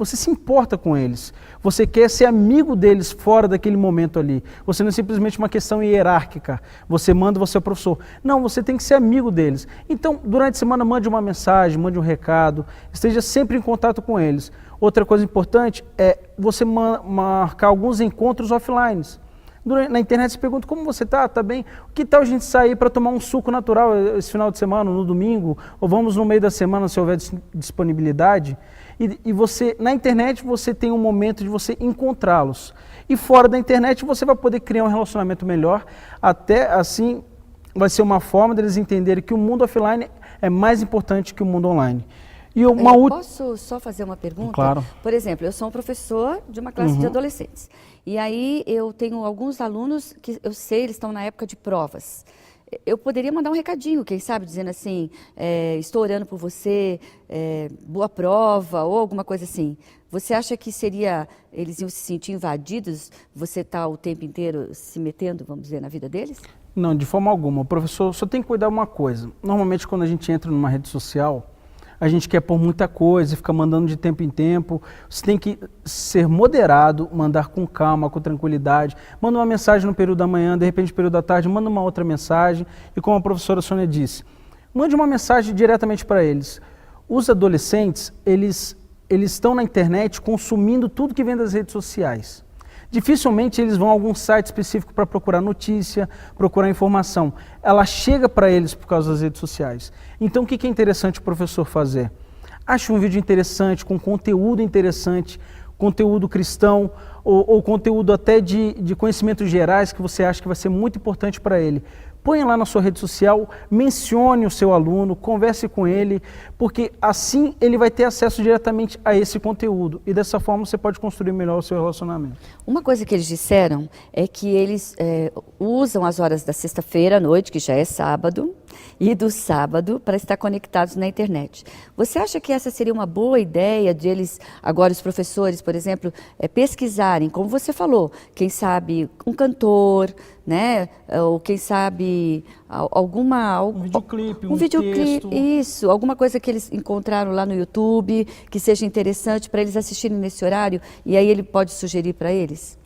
se importa com eles, você quer ser amigo deles fora daquele momento ali, você não é simplesmente uma questão hierárquica, você manda, você é o professor, não, você tem que ser amigo deles. Então, durante a semana, mande uma mensagem, mande um recado, esteja sempre em contato com eles. Outra coisa importante é você marcar alguns encontros offline. Na internet você pergunta, como você está? Está bem? Que tal a gente sair para tomar um suco natural esse final de semana, no domingo? Ou vamos no meio da semana, se houver disponibilidade? E você, na internet, você tem um momento de você encontrá-los. E fora da internet, você vai poder criar um relacionamento melhor. Até assim, vai ser uma forma deles entenderem que o mundo offline é mais importante que o mundo online. E posso só fazer uma pergunta? Claro. Por exemplo, eu sou um professor de uma classe de adolescentes. E aí eu tenho alguns alunos que eu sei, eles estão na época de provas. Eu poderia mandar um recadinho, quem sabe, dizendo assim, estou orando por você, boa prova, ou alguma coisa assim. Você acha que eles iam se sentir invadidos, você está o tempo inteiro se metendo, vamos dizer, na vida deles? Não, de forma alguma. O professor só tem que cuidar de uma coisa. Normalmente, quando a gente entra numa rede social, a gente quer pôr muita coisa e fica mandando de tempo em tempo. Você tem que ser moderado, mandar com calma, com tranquilidade. Manda uma mensagem no período da manhã, de repente no período da tarde, manda uma outra mensagem. E como a professora Sônia disse, mande uma mensagem diretamente para eles. Os adolescentes, eles estão na internet consumindo tudo que vem das redes sociais. Dificilmente eles vão a algum site específico para procurar notícia, procurar informação. Ela chega para eles por causa das redes sociais. Então o que é interessante o professor fazer? Ache um vídeo interessante, com conteúdo interessante, conteúdo cristão ou conteúdo até de conhecimentos gerais que você acha que vai ser muito importante para ele. Põe lá na sua rede social, mencione o seu aluno, converse com ele, porque assim ele vai ter acesso diretamente a esse conteúdo e dessa forma você pode construir melhor o seu relacionamento. Uma coisa que eles disseram é que eles usam as horas da sexta-feira à noite, que já é sábado, e do sábado para estar conectados na internet. Você acha que essa seria uma boa ideia de eles, agora os professores, por exemplo, pesquisarem, como você falou, quem sabe um cantor, né? Ou quem sabe um videoclipe, um texto. Isso, alguma coisa que eles encontraram lá no YouTube, que seja interessante para eles assistirem nesse horário, e aí ele pode sugerir para eles?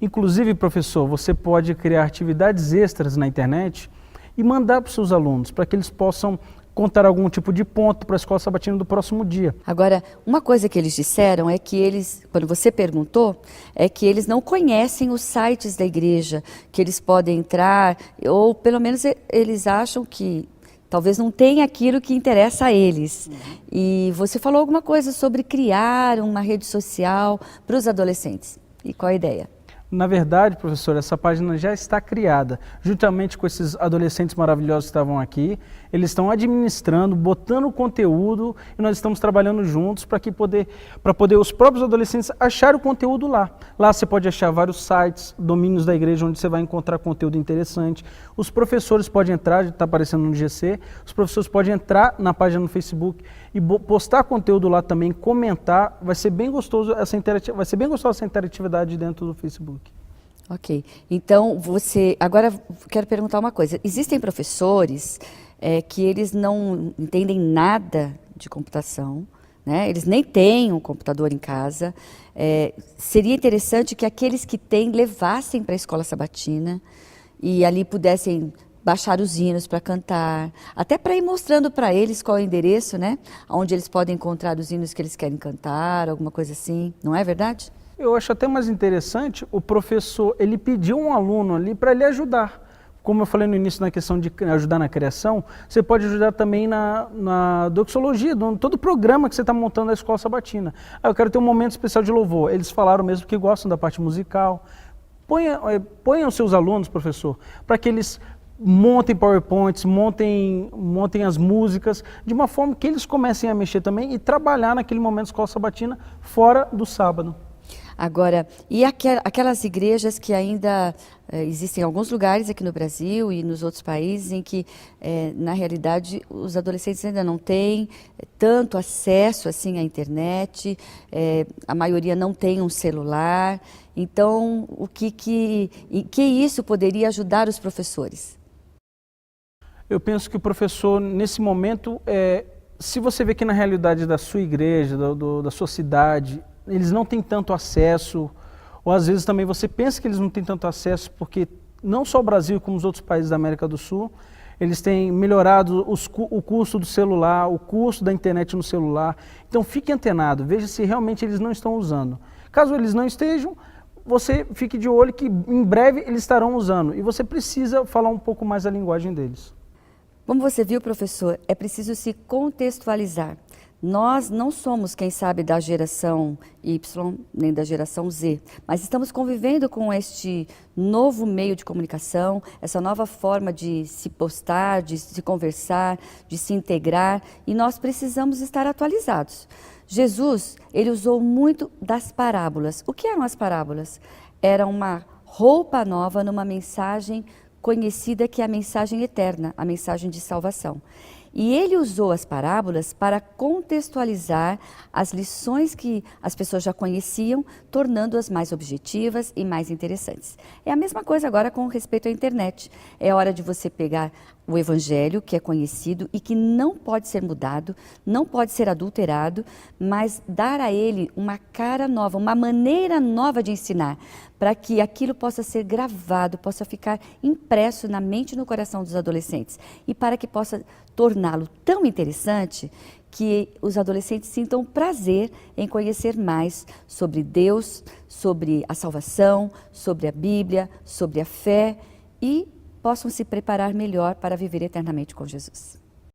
Inclusive, professor, você pode criar atividades extras na internet e mandar para os seus alunos, para que eles possam contar algum tipo de ponto para a escola sabatina do próximo dia. Agora, uma coisa que eles disseram é que eles, quando você perguntou, é que eles não conhecem os sites da igreja, que eles podem entrar, ou pelo menos eles acham que talvez não tenha aquilo que interessa a eles. E você falou alguma coisa sobre criar uma rede social para os adolescentes. E qual a ideia? Na verdade, professor, essa página já está criada, juntamente com esses adolescentes maravilhosos que estavam aqui. Eles estão administrando, botando conteúdo e nós estamos trabalhando juntos para poder os próprios adolescentes acharem o conteúdo lá. Lá você pode achar vários sites, domínios da igreja, onde você vai encontrar conteúdo interessante. Os professores podem entrar, está aparecendo no GC, os professores podem entrar na página no Facebook e postar conteúdo lá também, comentar. Vai ser bem gostoso essa interatividade dentro do Facebook. Ok. Então, agora quero perguntar uma coisa. Existem professores que eles não entendem nada de computação, né? Eles nem têm um computador em casa. Seria interessante que aqueles que têm levassem para a escola sabatina e ali pudessem baixar os hinos para cantar, até para ir mostrando para eles qual é o endereço, né? Onde eles podem encontrar os hinos que eles querem cantar, alguma coisa assim. Não é verdade? Eu acho até mais interessante o professor, ele pediu um aluno ali para ele ajudar. Como eu falei no início na questão de ajudar na criação, você pode ajudar também na doxologia, todo o programa que você está montando na escola sabatina. Eu quero ter um momento especial de louvor. Eles falaram mesmo que gostam da parte musical. Ponha os seus alunos, professor, para que eles montem PowerPoints, montem as músicas, de uma forma que eles comecem a mexer também e trabalhar naquele momento da escola sabatina fora do sábado. Agora, e aquelas igrejas que ainda existem em alguns lugares aqui no Brasil e nos outros países em que, na realidade, os adolescentes ainda não têm tanto acesso assim à internet, a maioria não tem um celular. Então, em que isso poderia ajudar os professores? Eu penso que o professor, nesse momento, se você vê que na realidade da sua igreja, da sua cidade, eles não têm tanto acesso, ou às vezes também você pensa que eles não têm tanto acesso, porque não só o Brasil, como os outros países da América do Sul, eles têm melhorado o custo do celular, o custo da internet no celular. Então fique antenado, veja se realmente eles não estão usando. Caso eles não estejam, você fique de olho que em breve eles estarão usando, e você precisa falar um pouco mais a linguagem deles. Como você viu, professor, é preciso se contextualizar. Nós não somos, quem sabe, da geração Y, nem da geração Z, mas estamos convivendo com este novo meio de comunicação, essa nova forma de se postar, de se conversar, de se integrar, e nós precisamos estar atualizados. Jesus, ele usou muito das parábolas. O que eram as parábolas? Era uma roupa nova numa mensagem conhecida que é a mensagem eterna, a mensagem de salvação. E ele usou as parábolas para contextualizar as lições que as pessoas já conheciam, tornando-as mais objetivas e mais interessantes. É a mesma coisa agora com respeito à internet. É hora de você pegar o evangelho, que é conhecido e que não pode ser mudado, não pode ser adulterado, mas dar a ele uma cara nova, uma maneira nova de ensinar, para que aquilo possa ser gravado, possa ficar impresso na mente e no coração dos adolescentes, e para que possa torná-lo tão interessante que os adolescentes sintam prazer em conhecer mais sobre Deus, sobre a salvação, sobre a Bíblia, sobre a fé, e possam se preparar melhor para viver eternamente com Jesus.